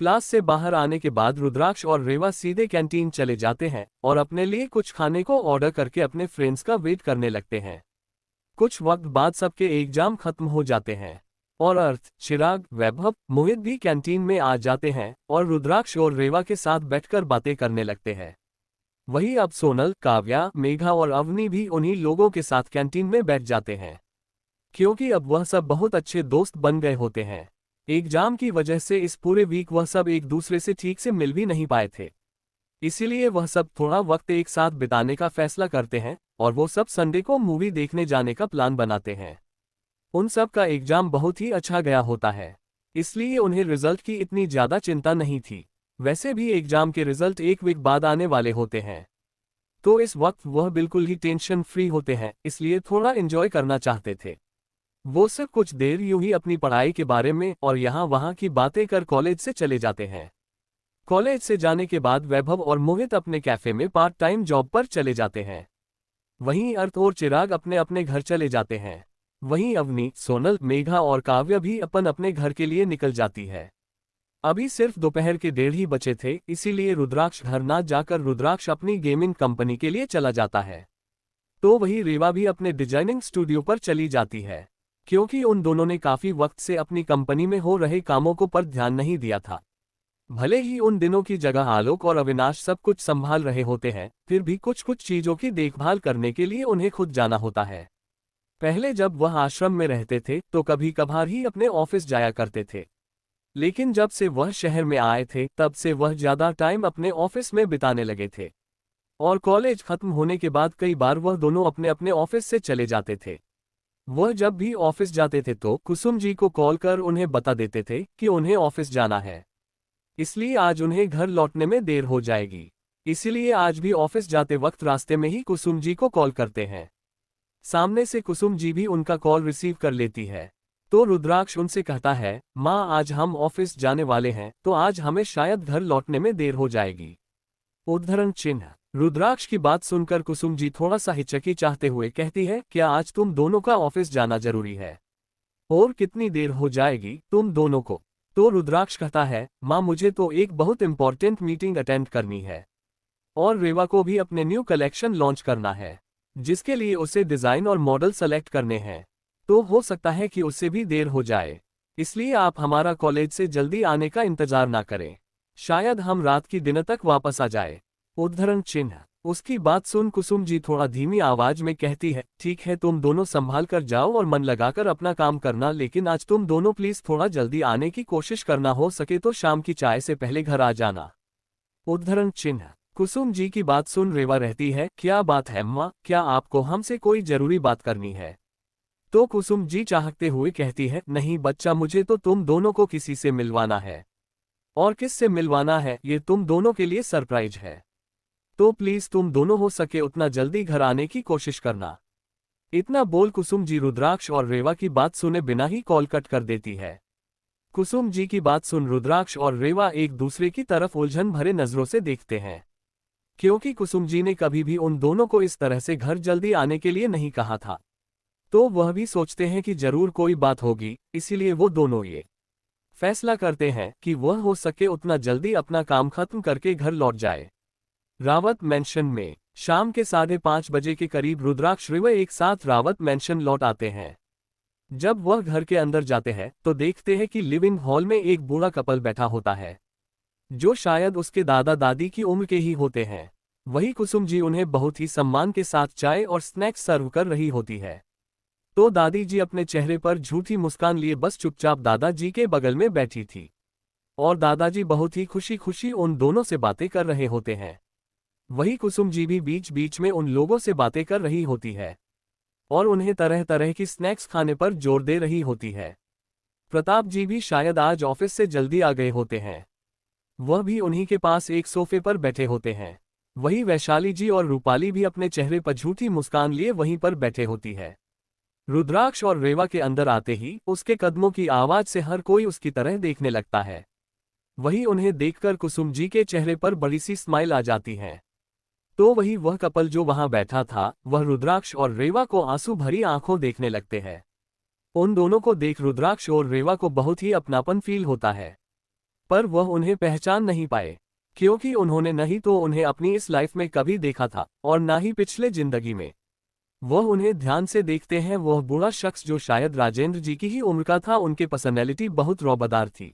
क्लास से बाहर आने के बाद रुद्राक्ष और रेवा सीधे कैंटीन चले जाते हैं और अपने लिए कुछ खाने को ऑर्डर करके अपने फ्रेंड्स का वेट करने लगते हैं। कुछ वक्त बाद सबके एग्जाम खत्म हो जाते हैं और अर्थ, चिराग, वैभव, मोहित भी कैंटीन में आ जाते हैं और रुद्राक्ष और रेवा के साथ बैठकर बातें करने लगते हैं। वही अब सोनल, काव्या, मेघा और अवनी भी उन्हीं लोगों के साथ कैंटीन में बैठ जाते हैं, क्योंकि अब वह सब बहुत अच्छे दोस्त बन गए होते हैं। एग्जाम की वजह से इस पूरे वीक वह सब एक दूसरे से ठीक से मिल भी नहीं पाए थे, इसीलिए वह सब थोड़ा वक्त एक साथ बिताने का फैसला करते हैं और वो सब संडे को मूवी देखने जाने का प्लान बनाते हैं। उन सब का एग्जाम बहुत ही अच्छा गया होता है, इसलिए उन्हें रिजल्ट की इतनी ज्यादा चिंता नहीं थी। वैसे भी एग्जाम के रिजल्ट 1 वीक बाद आने वाले होते हैं, तो इस वक्त वह बिल्कुल ही टेंशन फ्री होते हैं, इसलिए थोड़ा एंजॉय करना चाहते थे। वो सब कुछ देर यूं ही अपनी पढ़ाई के बारे में और यहाँ वहाँ की बातें कर कॉलेज से चले जाते हैं। कॉलेज से जाने के बाद वैभव और मोहित अपने कैफे में पार्ट टाइम जॉब पर चले जाते हैं। वहीं अर्थ और चिराग अपने अपने घर चले जाते हैं। वहीं अवनी, सोनल, मेघा और काव्या भी अपन अपने घर के लिए निकल जाती है। अभी सिर्फ दोपहर के 1:30 ही बचे थे, इसीलिए रुद्राक्ष घर ना जाकर रुद्राक्ष अपनी गेमिंग कंपनी के लिए चला जाता है। तो वही रेवा भी अपने डिजाइनिंग स्टूडियो पर चली जाती है, क्योंकि उन दोनों ने काफी वक्त से अपनी कंपनी में हो रहे कामों को पर ध्यान नहीं दिया था। भले ही उन दिनों की जगह आलोक और अविनाश सब कुछ संभाल रहे होते हैं, फिर भी कुछ कुछ चीजों की देखभाल करने के लिए उन्हें खुद जाना होता है। पहले जब वह आश्रम में रहते थे तो कभी कभार ही अपने ऑफिस जाया करते थे, लेकिन जब से वह शहर में आए थे तब से वह ज्यादा टाइम अपने ऑफिस में बिताने लगे थे, और कॉलेज खत्म होने के बाद कई बार वह दोनों अपने अपने ऑफिस से चले जाते थे। वह जब भी ऑफिस जाते थे तो कुसुम जी को कॉल कर उन्हें बता देते थे कि उन्हें ऑफिस जाना है, इसलिए आज उन्हें घर लौटने में देर हो जाएगी। इसीलिए आज भी ऑफिस जाते वक्त रास्ते में ही कुसुम जी को कॉल करते हैं। सामने से कुसुम जी भी उनका कॉल रिसीव कर लेती है। तो रुद्राक्ष उनसे कहता है, माँ आज हम ऑफिस जाने वाले हैं, तो आज हमें शायद घर लौटने में देर हो जाएगी। उद्धरण चिन्ह। रुद्राक्ष की बात सुनकर कुसुम जी थोड़ा सा हिचकिचाते हुए कहती है, क्या आज तुम दोनों का ऑफिस जाना जरूरी है? और कितनी देर हो जाएगी तुम दोनों को? तो रुद्राक्ष कहता है, माँ मुझे तो एक बहुत इंपॉर्टेंट मीटिंग अटेंड करनी है, और रेवा को भी अपने न्यू कलेक्शन लॉन्च करना है, जिसके लिए उसे डिजाइन और मॉडल सेलेक्ट करने हैं, तो हो सकता है कि उससे भी देर हो जाए। इसलिए आप हमारा कॉलेज से जल्दी आने का इंतजार ना करें, शायद हम रात की डिनर तक वापस आ जाए। उद्धरण चिन्ह। उसकी बात सुन कुसुम जी थोड़ा धीमी आवाज में कहती है, ठीक है तुम दोनों संभाल कर जाओ और मन लगाकर अपना काम करना, लेकिन आज तुम दोनों प्लीज थोड़ा जल्दी आने की कोशिश करना, हो सके तो शाम की चाय से पहले घर आ जाना। उद्धरण चिन्ह। कुसुम जी की बात सुन रेवा रहती है, क्या बात है अम्मा, क्या आपको हमसे कोई जरूरी बात करनी है? तो कुसुम जी चाहते हुए कहती है, नहीं बच्चा, मुझे तो तुम दोनों को किसी से मिलवाना है। और किससे मिलवाना है ये तुम दोनों के लिए सरप्राइज है। तो प्लीज तुम दोनों हो सके उतना जल्दी घर आने की कोशिश करना। इतना बोल कुसुम जी रुद्राक्ष और रेवा की बात सुने बिना ही कॉल कट कर देती है। कुसुम जी की बात सुन रुद्राक्ष और रेवा एक दूसरे की तरफ उलझन भरे नजरों से देखते हैं, क्योंकि कुसुम जी ने कभी भी उन दोनों को इस तरह से घर जल्दी आने के लिए नहीं कहा था। तो वह भी सोचते हैं कि जरूर कोई बात होगी, इसीलिए वो दोनों ये फैसला करते हैं कि वह हो सके उतना जल्दी अपना काम खत्म करके घर लौट जाए। रावत मैंशन में शाम के 5:30 बजे के करीब रुद्राक्ष रेवा एक साथ रावत मैंशन लौट आते हैं। जब वह घर के अंदर जाते हैं तो देखते हैं कि लिविंग हॉल में एक बूढ़ा कपल बैठा होता है, जो शायद उसके दादा दादी की उम्र के ही होते हैं। वही कुसुम जी उन्हें बहुत ही सम्मान के साथ चाय और स्नैक्स सर्व कर रही होती है। तो दादी जी अपने चेहरे पर झूठी मुस्कान लिए बस चुपचाप दादाजी के बगल में बैठी थी, और दादाजी बहुत ही खुशी खुशी उन दोनों से बातें कर रहे होते हैं। वही कुसुम जी भी बीच बीच में उन लोगों से बातें कर रही होती है और उन्हें तरह तरह की स्नैक्स खाने पर जोर दे रही होती है। प्रताप जी भी शायद आज ऑफिस से जल्दी आ गए होते हैं, वह भी उन्हीं के पास एक सोफे पर बैठे होते हैं। वही वैशाली जी और रूपाली भी अपने चेहरे पर झूठी मुस्कान लिए वहीं पर बैठे होती है। रुद्राक्ष और रेवा के अंदर आते ही उसके कदमों की आवाज से हर कोई उसकी तरह देखने लगता है। वही उन्हें देखकर कुसुम जी के चेहरे पर बड़ी सी स्माइल आ जाती है। तो वही वह कपल जो वहां बैठा था, वह रुद्राक्ष और रेवा को आंसू भरी आंखों देखने लगते हैं। उन दोनों को देख रुद्राक्ष और रेवा को बहुत ही अपनापन फील होता है, पर वह उन्हें पहचान नहीं पाए, क्योंकि उन्होंने नहीं तो उन्हें अपनी इस लाइफ में कभी देखा था और ना ही पिछले जिंदगी में। वह उन्हें ध्यान से देखते हैं। वह बूढ़ा शख्स जो शायद राजेंद्र जी की ही उम्र का था, उनकी पर्सनैलिटी बहुत रौबदार थी।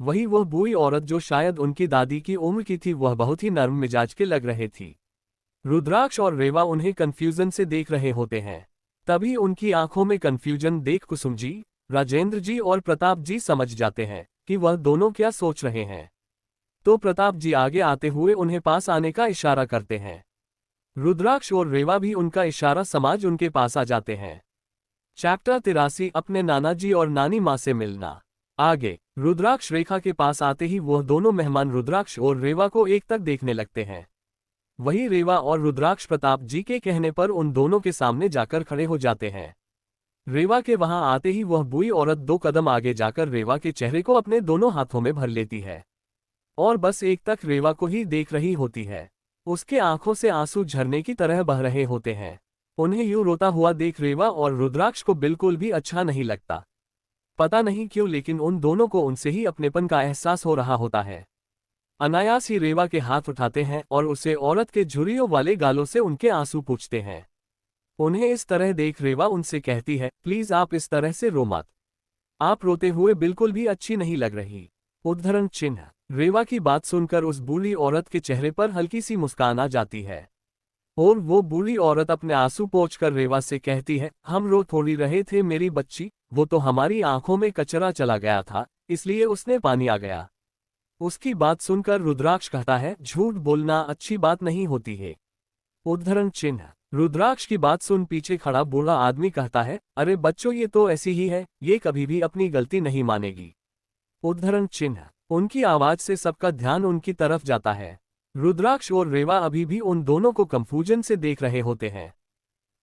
वही वह बूढ़ी औरत जो शायद उनकी दादी की उम्र की थी, वह बहुत ही नर्म मिजाज के लग रहे थी। रुद्राक्ष और रेवा उन्हें कंफ्यूजन से देख रहे होते हैं। तभी उनकी आंखों में कंफ्यूजन देख कुसुम जी, राजेंद्र जी और प्रताप जी समझ जाते हैं कि वह दोनों क्या सोच रहे हैं। तो प्रताप जी आगे आते हुए उन्हें पास आने का इशारा करते हैं। रुद्राक्ष और रेवा भी उनका इशारा समझ उनके पास आ जाते हैं। चैप्टर 83 अपने नाना जी और नानी माँ से मिलना। आगे रुद्राक्ष रेखा के पास आते ही वह दोनों मेहमान रुद्राक्ष और रेवा को एक तक देखने लगते हैं। वही रेवा और रुद्राक्ष प्रताप जी के कहने पर उन दोनों के सामने जाकर खड़े हो जाते हैं। रेवा के वहां आते ही वह बूढ़ी औरत 2 कदम आगे जाकर रेवा के चेहरे को अपने दोनों हाथों में भर लेती है और बस एक तक रेवा को ही देख रही होती है। उसके आंखों से आंसू झरने की तरह बह रहे होते हैं। उन्हें यूं रोता हुआ देख रेवा और रुद्राक्ष को बिल्कुल भी अच्छा नहीं लगता। पता नहीं क्यों, लेकिन उन दोनों को उनसे ही अपनेपन का एहसास हो रहा होता है। अनायास ही रेवा के हाथ उठाते हैं और उसे औरत के झुर्रियों वाले गालों से उनके आंसू पूछते हैं। उन्हें इस तरह देख रेवा उनसे कहती है, प्लीज आप इस तरह से रो मत, आप रोते हुए बिल्कुल भी अच्छी नहीं लग रही। उद्धरण चिन्ह। रेवा की बात सुनकर उस बूढ़ी औरत के चेहरे पर हल्की सी मुस्कान आ जाती है और वो बूढ़ी औरत अपने आंसू पोंछकर रेवा से कहती है, हम रो थोड़ी रहे थे मेरी बच्ची, वो तो हमारी आंखों में कचरा चला गया था, इसलिए उसने पानी आ गया। उसकी बात सुनकर रुद्राक्ष कहता है, झूठ बोलना अच्छी बात नहीं होती है। उद्धरण चिन्ह। रुद्राक्ष की बात सुन पीछे खड़ा बूढ़ा आदमी कहता है, अरे बच्चों ये तो ऐसी ही है, ये कभी भी अपनी गलती नहीं मानेगी। उद्धरण चिन्ह। उनकी आवाज से सबका ध्यान उनकी तरफ जाता है। रुद्राक्ष और रेवा अभी भी उन दोनों को कंफ्यूजन से देख रहे होते हैं।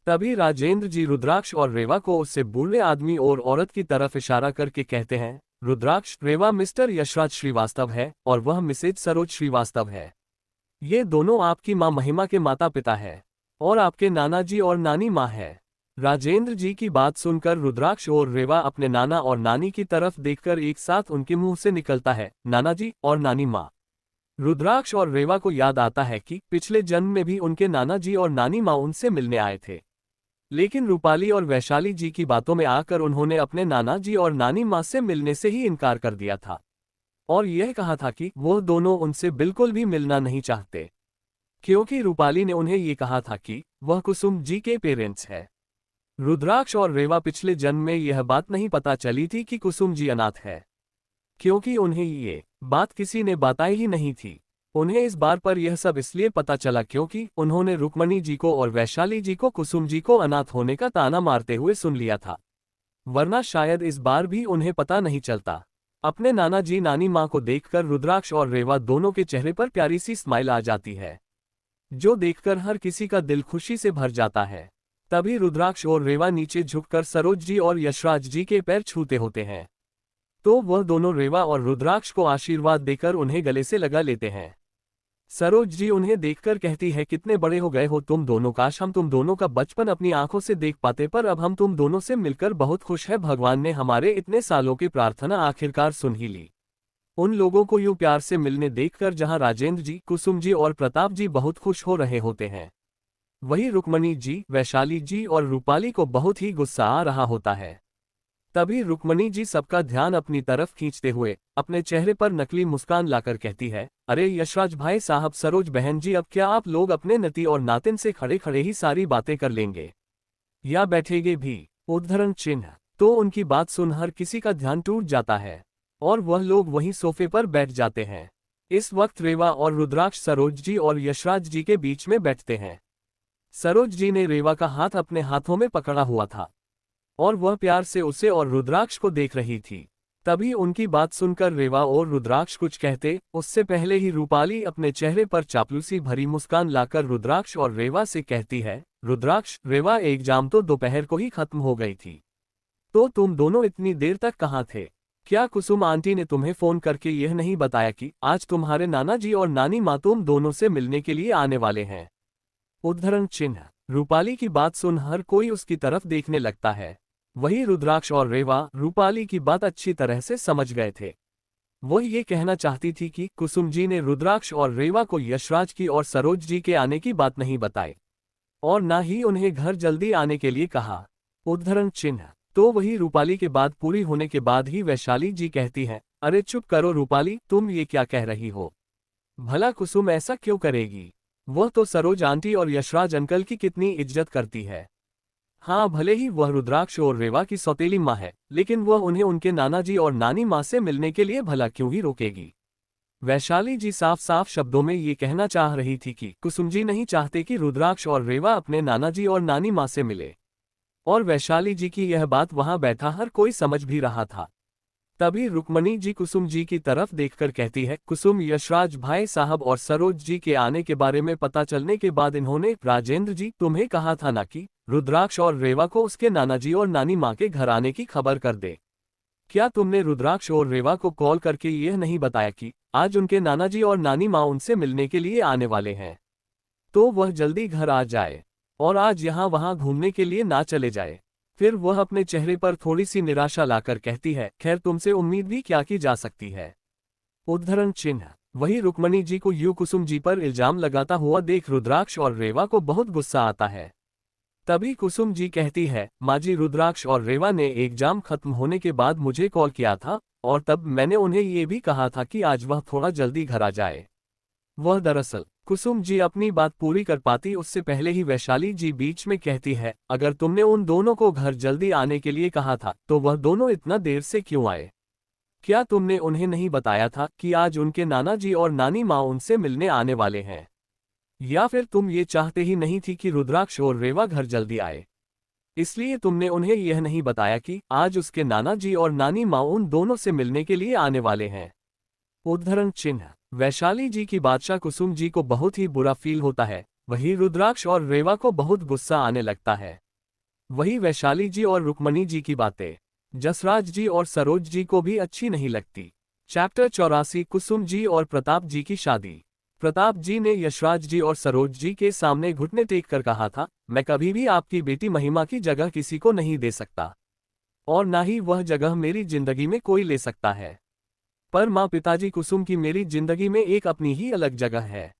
तभी राजेंद्र जी रुद्राक्ष और रेवा को उससे बूढ़े आदमी और औरत की तरफ इशारा करके कहते हैं, रुद्राक्ष, रेवा मिस्टर यशराज श्रीवास्तव है और वह मिसेज सरोज श्रीवास्तव है। ये दोनों आपकी माँ महिमा के माता पिता है और आपके नाना जी और नानी माँ है। राजेंद्र जी की बात सुनकर रुद्राक्ष और रेवा अपने नाना और नानी की तरफ देखकर एक साथ उनके मुंह से निकलता है, नाना जी और नानी माँ। रुद्राक्ष और रेवा को याद आता है कि पिछले जन्म में भी उनके नाना जी और नानी माँ उनसे मिलने आए थे, लेकिन रूपाली और वैशाली जी की बातों में आकर उन्होंने अपने नाना जी और नानी माँ से मिलने से ही इनकार कर दिया था और यह कहा था कि वो दोनों उनसे बिल्कुल भी मिलना नहीं चाहते, क्योंकि रूपाली ने उन्हें ये कहा था कि वह कुसुम जी के पेरेंट्स है। रुद्राक्ष और रेवा पिछले जन्म में यह बात नहीं पता चली थी कि कुसुम जी अनाथ है, क्योंकि उन्हें ये बात किसी ने बताई ही नहीं थी। उन्हें इस बार पर यह सब इसलिए पता चला क्योंकि उन्होंने रुक्मणी जी को और वैशाली जी को कुसुम जी को अनाथ होने का ताना मारते हुए सुन लिया था, वरना शायद इस बार भी उन्हें पता नहीं चलता। अपने नाना जी नानी माँ को देखकर रुद्राक्ष और रेवा दोनों के चेहरे पर प्यारी सी स्माइल आ जाती है, जो देखकर हर किसी का दिल खुशी से भर जाता है। तभी रुद्राक्ष और रेवा नीचे झुककर सरोज जी और यशराज जी के पैर छूते होते हैं, तो वह दोनों रेवा और रुद्राक्ष को आशीर्वाद देकर उन्हें गले से लगा लेते हैं। सरोज जी उन्हें देखकर कहती है, कितने बड़े हो गए हो तुम दोनों, काश हम तुम दोनों का बचपन अपनी आंखों से देख पाते, पर अब हम तुम दोनों से मिलकर बहुत खुश है। भगवान ने हमारे इतने सालों की प्रार्थना आखिरकार सुन ही ली। उन लोगों को यूं प्यार से मिलने देखकर जहां राजेंद्र जी, कुसुम जी और प्रताप जी बहुत खुश हो रहे होते हैं, वहीं रुक्मणी जी, वैशाली जी और रूपाली को बहुत ही गुस्सा आ रहा होता है। तभी रुक्मणी जी सबका ध्यान अपनी तरफ खींचते हुए अपने चेहरे पर नकली मुस्कान लाकर कहती है, अरे यशराज भाई साहब, सरोज बहन जी, अब क्या आप लोग अपने नती और नातिन से खड़े खड़े ही सारी बातें कर लेंगे या बैठेंगे भी? उद्धरण चिन्ह। तो उनकी बात सुन हर किसी का ध्यान टूट जाता है और वह लोग वहीं सोफे पर बैठ जाते हैं। इस वक्त रेवा और रुद्राक्ष सरोज जी और यशराज जी के बीच में बैठते हैं। सरोज जी ने रेवा का हाथ अपने हाथों में पकड़ा हुआ था और वह प्यार से उसे और रुद्राक्ष को देख रही थी। तभी उनकी बात सुनकर रेवा और रुद्राक्ष कुछ कहते उससे पहले ही रूपाली अपने चेहरे पर चापलूसी भरी मुस्कान लाकर रुद्राक्ष और रेवा से कहती है, रुद्राक्ष, रेवा, एग्जाम तो दोपहर को ही खत्म हो गई थी, तो तुम दोनों इतनी देर तक कहाँ थे? क्या कुसुम आंटी ने तुम्हें फोन करके यह नहीं बताया कि आज तुम्हारे नाना जी और नानी माँ तुम दोनों से मिलने के लिए आने वाले हैं? उद्धरण चिन्ह। रूपाली की बात सुन हर कोई उसकी तरफ देखने लगता है। वही रुद्राक्ष और रेवा रूपाली की बात अच्छी तरह से समझ गए थे। वह ये कहना चाहती थी कि कुसुम जी ने रुद्राक्ष और रेवा को यशराज की और सरोज जी के आने की बात नहीं बताई और ना ही उन्हें घर जल्दी आने के लिए कहा। उद्धरण चिन्ह। तो वही रूपाली के बात पूरी होने के बाद ही वैशाली जी कहती हैं, अरे चुप करो रूपाली, तुम ये क्या कह रही हो? भला कुसुम ऐसा क्यों करेगी? वह तो सरोज आंटी और यशराज अंकल की कितनी इज्जत करती है। हाँ, भले ही वह रुद्राक्ष और रेवा की सौतेली माँ है, लेकिन वह उन्हें उनके नाना जी और नानी माँ से मिलने के लिए भला क्यों ही रोकेगी? वैशाली जी साफ साफ शब्दों में ये कहना चाह रही थी कि कुसुम जी नहीं चाहते कि रुद्राक्ष और रेवा अपने नाना जी और नानी माँ से मिले, और वैशाली जी की यह बात वहां बैठा हर कोई समझ भी रहा था। तभी रुक्मणी जी कुसुम जी की तरफ देखकर कहती है, कुसुम, यशराज भाई साहब और सरोज जी के आने के बारे में पता चलने के बाद इन्होंने, राजेंद्र जी, तुम्हें कहा था ना कि रुद्राक्ष और रेवा को उसके नाना जी और नानी माँ के घर आने की खबर कर दे। क्या तुमने रुद्राक्ष और रेवा को कॉल करके यह नहीं बताया कि आज उनके नाना जी और नानी माँ उनसे मिलने के लिए आने वाले हैं, तो वह जल्दी घर आ जाए और आज यहाँ वहाँ घूमने के लिए ना चले जाए? फिर वह अपने चेहरे पर थोड़ी सी निराशा लाकर कहती है, खैर तुमसे उम्मीद भी क्या की जा सकती है। उद्धरण चिन्ह। वही रुक्मणी जी को यूं कुसुम जी पर इल्जाम लगाता हुआ देख रुद्राक्ष और रेवा को बहुत गुस्सा आता है। तभी कुसुम जी कहती है, माँ जी, रुद्राक्ष और रेवा ने एग्जाम खत्म होने के बाद मुझे कॉल किया था और तब मैंने उन्हें ये भी कहा था कि आज वह थोड़ा जल्दी घर आ जाए। वह दरअसल, कुसुम जी अपनी बात पूरी कर पाती उससे पहले ही वैशाली जी बीच में कहती है, अगर तुमने उन दोनों को घर जल्दी आने के लिए कहा था तो वह दोनों इतना देर से क्यों आए? क्या तुमने उन्हें नहीं बताया था कि आज उनके नाना जी और नानी माँ उनसे मिलने आने वाले हैं? या फिर तुम ये चाहते ही नहीं थी कि रुद्राक्ष और रेवा घर जल्दी आए, इसलिए तुमने उन्हें यह नहीं बताया कि आज उसके नाना जी और नानी माँ उन दोनों से मिलने के लिए आने वाले हैं? उद्धरण चिन्ह। वैशाली जी की बादशाह कुसुम जी को बहुत ही बुरा फील होता है, वही रुद्राक्ष और रेवा को बहुत गुस्सा आने लगता है। वही वैशाली जी और रुक्मणी जी की बातें जसराज जी और सरोज जी को भी अच्छी नहीं लगती। चैप्टर 84, कुसुम जी और प्रताप जी की शादी। प्रताप जी ने यशराज जी और सरोज जी के सामने घुटने टेक कर कहा था, मैं कभी भी आपकी बेटी महिमा की जगह किसी को नहीं दे सकता और ना ही वह जगह मेरी जिंदगी में कोई ले सकता है। पर माँ, पिताजी, कुसुम की मेरी जिंदगी में एक अपनी ही अलग जगह है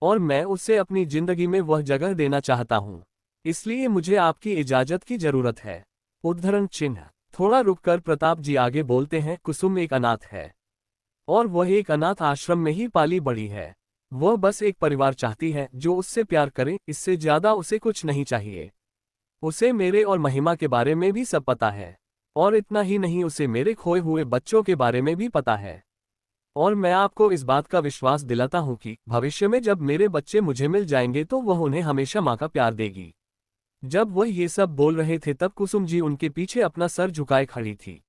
और मैं उसे अपनी जिंदगी में वह जगह देना चाहता हूँ, इसलिए मुझे आपकी इजाजत की जरूरत है। उद्धरण चिन्ह। थोड़ा रुककर प्रताप जी आगे बोलते हैं, कुसुम एक अनाथ है और वह एक अनाथ आश्रम में ही पाली बड़ी है। वह बस एक परिवार चाहती है जो उससे प्यार करे, इससे ज्यादा उसे कुछ नहीं चाहिए। उसे मेरे और महिमा के बारे में भी सब पता है और इतना ही नहीं, उसे मेरे खोए हुए बच्चों के बारे में भी पता है। और मैं आपको इस बात का विश्वास दिलाता हूँ कि भविष्य में जब मेरे बच्चे मुझे मिल जाएंगे तो वह उन्हें हमेशा माँ का प्यार देगी। जब वह ये सब बोल रहे थे तब कुसुम जी उनके पीछे अपना सर झुकाए खड़ी थी।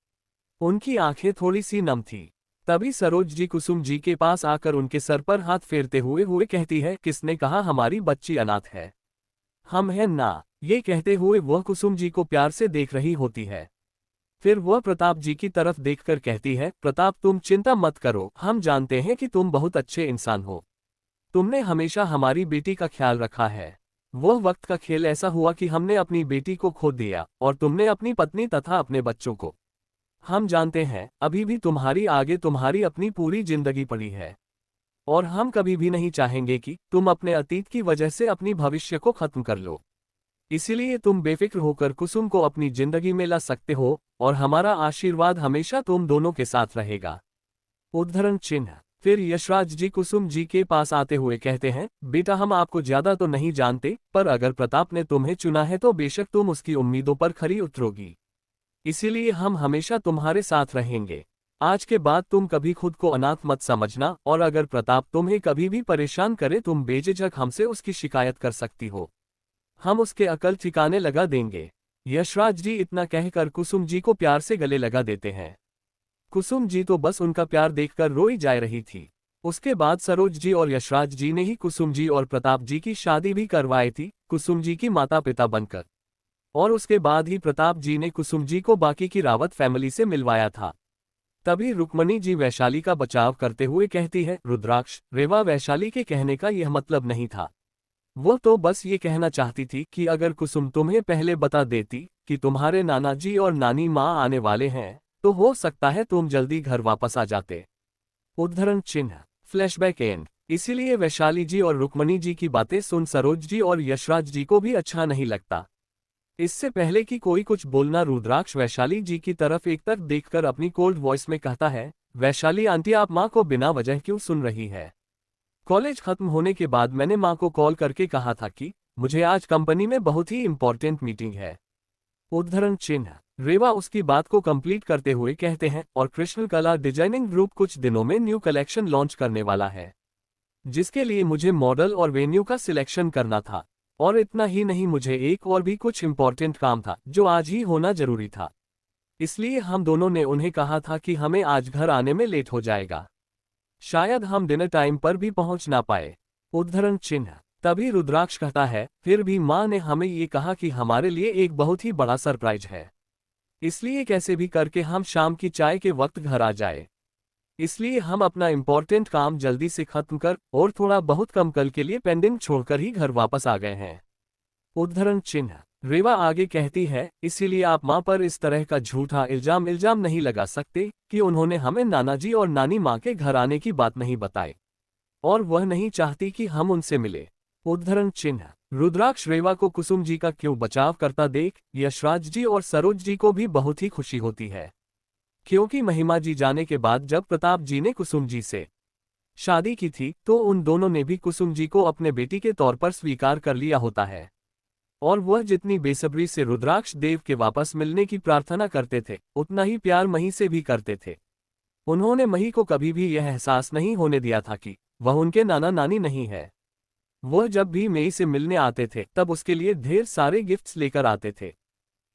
उनकी आंखें थोड़ी सी नम थी। तभी सरोज जी कुसुम जी के पास आकर उनके सर पर हाथ फेरते हुए कहती है, किसने कहा हमारी बच्ची अनाथ है? हम हैं ना। ये कहते हुए वह कुसुम जी को प्यार से देख रही होती है। फिर वह प्रताप जी की तरफ देखकर कहती है, प्रताप तुम चिंता मत करो, हम जानते हैं कि तुम बहुत अच्छे इंसान हो। तुमने हमेशा हमारी बेटी का ख्याल रखा है। वह वक्त का खेल ऐसा हुआ कि हमने अपनी बेटी को खो दिया और तुमने अपनी पत्नी तथा अपने बच्चों को। हम जानते हैं अभी भी तुम्हारी आगे तुम्हारी अपनी पूरी जिंदगी पड़ी है। और हम कभी भी नहीं चाहेंगे कि तुम अपने अतीत की वजह से अपनी भविष्य को खत्म कर लो। इसीलिए तुम बेफिक्र होकर कुसुम को अपनी जिंदगी में ला सकते हो और हमारा आशीर्वाद हमेशा तुम दोनों के साथ रहेगा। उद्धरण चिन्ह। फिर यशराज जी कुसुम जी के पास आते हुए कहते हैं, बेटा हम आपको ज्यादा तो नहीं जानते, पर अगर प्रताप ने तुम्हें चुना है तो बेशक तुम उसकी उम्मीदों पर खरी उतरोगी। इसीलिए हम हमेशा तुम्हारे साथ रहेंगे। आज के बाद तुम कभी खुद को अनाथ मत समझना और अगर प्रताप तुम्हें कभी भी परेशान करे तुम बेझिझक हमसे उसकी शिकायत कर सकती हो। हम उसके अकल ठिकाने लगा देंगे। यशराज जी इतना कहकर कुसुम जी को प्यार से गले लगा देते हैं। कुसुम जी तो बस उनका प्यार देखकर रोई जा रही थी। उसके बाद सरोज जी और यशराज जी ने ही कुसुम जी और प्रताप जी की शादी भी करवाई थी, कुसुम जी की माता पिता बनकर। और उसके बाद ही प्रताप जी ने कुसुम जी को बाकी की रावत फैमिली से मिलवाया था। तभी रुक्मणी जी वैशाली का बचाव करते हुए कहती है, रुद्राक्ष, रेवा वैशाली के कहने का यह मतलब नहीं था। वो तो बस ये कहना चाहती थी कि अगर कुसुम तुम्हें पहले बता देती कि तुम्हारे नाना जी और नानी माँ आने वाले हैं तो हो सकता है तुम जल्दी घर वापस आ जाते। उद्धरण चिन्ह। Flashback and. इसीलिए वैशाली जी और रुक्मणी जी की बातें सुन सरोज जी और यशराज जी को भी अच्छा नहीं लगता। इससे पहले कि कोई कुछ बोलना रुद्राक्ष वैशाली जी की तरफ एकटक देखकर अपनी कोल्ड वॉइस में कहता है, वैशाली आंटी आप माँ को बिना वजह क्यों सुन रही है? कॉलेज खत्म होने के बाद मैंने माँ को कॉल करके कहा था कि मुझे आज कंपनी में बहुत ही इंपॉर्टेंट मीटिंग है। उद्धरण चिन्ह। रेवा उसकी बात को कंप्लीट करते हुए कहते हैं, और कृष्ण कला डिजाइनिंग ग्रुप कुछ दिनों में न्यू कलेक्शन लॉन्च करने वाला है, जिसके लिए मुझे मॉडल और वेन्यू का सिलेक्शन करना था। और इतना ही नहीं, मुझे एक और भी कुछ इंपॉर्टेंट काम था जो आज ही होना जरूरी था। इसलिए हम दोनों ने उन्हें कहा था कि हमें आज घर आने में लेट हो जाएगा। शायद हम डिनर टाइम पर भी पहुंच ना पाए। उद्धरण चिन्ह। तभी रुद्राक्ष कहता है, फिर भी माँ ने हमें ये कहा कि हमारे लिए एक बहुत ही बड़ा सरप्राइज है, इसलिए कैसे भी करके हम शाम की चाय के वक्त घर आ जाए। इसलिए हम अपना इम्पोर्टेंट काम जल्दी से खत्म कर और थोड़ा बहुत कम कल के लिए पेंडिंग छोड़कर ही घर वापस आ गए हैं। उद्धरण चिन्ह। रेवा आगे कहती है, इसीलिए आप माँ पर इस तरह का झूठा इल्जाम नहीं लगा सकते कि उन्होंने हमें नाना जी और नानी माँ के घर आने की बात नहीं बताई और वह नहीं चाहती कि हम उनसे मिले। उद्धरण चिन्ह। रुद्राक्ष रेवा को कुसुम जी का क्यों बचाव करता देख यशराज जी और सरोज जी को भी बहुत ही खुशी होती है, क्योंकि महिमा जी जाने के बाद जब प्रताप जी ने कुसुम जी से शादी की थी तो उन दोनों ने भी कुसुम जी को अपने बेटी के तौर पर स्वीकार कर लिया होता है। और वह जितनी बेसब्री से रुद्राक्ष देव के वापस मिलने की प्रार्थना करते थे उतना ही प्यार मही से भी करते थे। उन्होंने मही को कभी भी यह एहसास नहीं होने दिया था कि वह उनके नाना नानी नहीं है। वह जब भी मई से मिलने आते थे तब उसके लिए ढेर सारे गिफ्ट्स लेकर आते थे।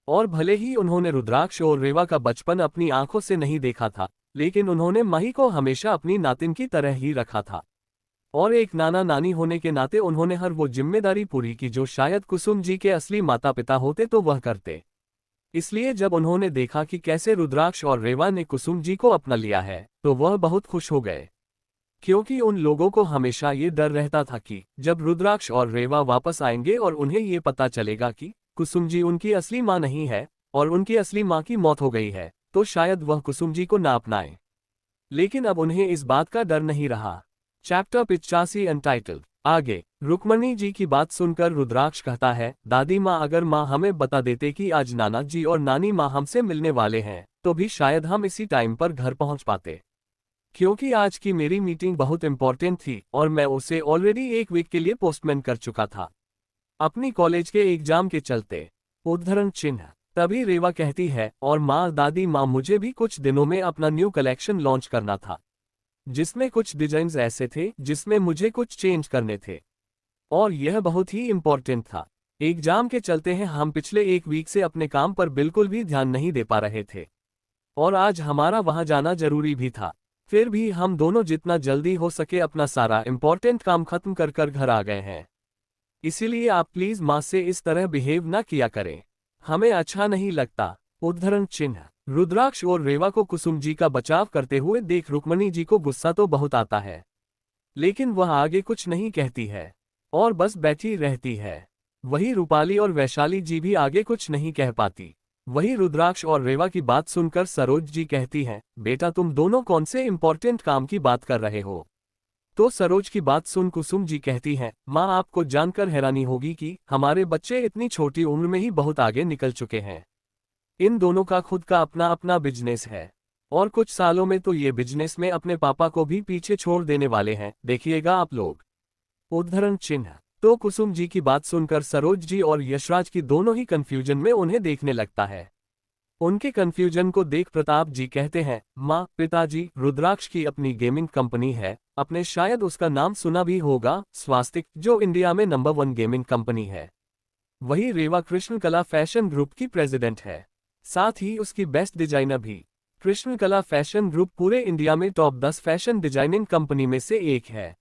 और भले ही उन्होंने रुद्राक्ष और रेवा का बचपन अपनी आंखों से नहीं देखा था, लेकिन उन्होंने मही को हमेशा अपनी नातिन की तरह ही रखा था। और एक नाना नानी होने के नाते उन्होंने हर वो जिम्मेदारी पूरी की जो शायद कुसुम जी के असली माता पिता होते तो वह करते। इसलिए जब उन्होंने देखा कि कैसे रुद्राक्ष और रेवा ने कुसुम जी को अपना लिया है तो वह बहुत खुश हो गए, क्योंकि उन लोगों को हमेशा ये डर रहता था कि जब रुद्राक्ष और रेवा वापस आएंगे और उन्हें ये पता चलेगा कि कुसुम जी उनकी असली माँ नहीं है और उनकी असली माँ की मौत हो गई है तो शायद वह कुसुम जी को ना अपनाएं। लेकिन अब उन्हें इस बात का डर नहीं रहा। Chapter 85 untitled. आगे। रुक्मणी जी की बात सुनकर रुद्राक्ष कहता है, दादी माँ अगर माँ हमें बता देते कि आज नाना जी और नानी माँ हमसे मिलने वाले हैं तो भी शायद हम इसी टाइम पर घर पहुँच पाते, क्योंकि आज की मेरी मीटिंग बहुत इंपॉर्टेंट थी और मैं उसे ऑलरेडी एक वीक के लिए पोस्टपोन कर चुका था अपनी कॉलेज के एग्जाम के चलते। उद्धरण चिन्ह। तभी रेवा कहती है, और माँ दादी माँ मुझे भी कुछ दिनों में अपना न्यू कलेक्शन लॉन्च करना था, जिसमें कुछ डिजाइन्स ऐसे थे जिसमें मुझे कुछ चेंज करने थे, और यह बहुत ही इम्पोर्टेंट था। एग्जाम के चलते हैं हम पिछले एक वीक से अपने काम पर बिल्कुल भी ध्यान नहीं दे पा रहे थे, और आज हमारा वहां जाना जरूरी भी था। फिर भी हम दोनों जितना जल्दी हो सके अपना सारा इम्पोर्टेंट काम खत्म कर कर घर आ गए हैं। इसीलिए आप प्लीज माँ से इस तरह बिहेव ना किया करें, हमें अच्छा नहीं लगता। उद्धरण चिन्ह। रुद्राक्ष और रेवा को कुसुम जी का बचाव करते हुए देख रुक्मणी जी को गुस्सा तो बहुत आता है, लेकिन वह आगे कुछ नहीं कहती है और बस बैठी रहती है। वही रूपाली और वैशाली जी भी आगे कुछ नहीं कह पाती। वही रुद्राक्ष और रेवा की बात सुनकर सरोज जी कहती हैं, बेटा तुम दोनों कौन से इम्पोर्टेंट काम की बात कर रहे हो? तो सरोज की बात सुन कुसुम जी कहती हैं, माँ आपको जानकर हैरानी होगी कि हमारे बच्चे इतनी छोटी उम्र में ही बहुत आगे निकल चुके हैं। इन दोनों का खुद का अपना अपना बिजनेस है, और कुछ सालों में तो ये बिजनेस में अपने पापा को भी पीछे छोड़ देने वाले हैं, देखिएगा आप लोग। उद्धरण चिन्ह। तो कुसुम जी की बात सुनकर सरोज जी और यशराज की दोनों ही कंफ्यूजन में उन्हें देखने लगता है। उनके कंफ्यूजन को देख प्रताप जी कहते हैं, माँ पिताजी, रुद्राक्ष की अपनी गेमिंग कंपनी है, अपने शायद उसका नाम सुना भी होगा, स्वास्तिक, जो इंडिया में नंबर 1 गेमिंग कंपनी है। वही रेवा कृष्ण कला फैशन ग्रुप की प्रेसिडेंट है, साथ ही उसकी बेस्ट डिजाइनर भी। कृष्ण कला फैशन ग्रुप पूरे इंडिया में टॉप 10 फैशन डिजाइनिंग कंपनी में से एक है।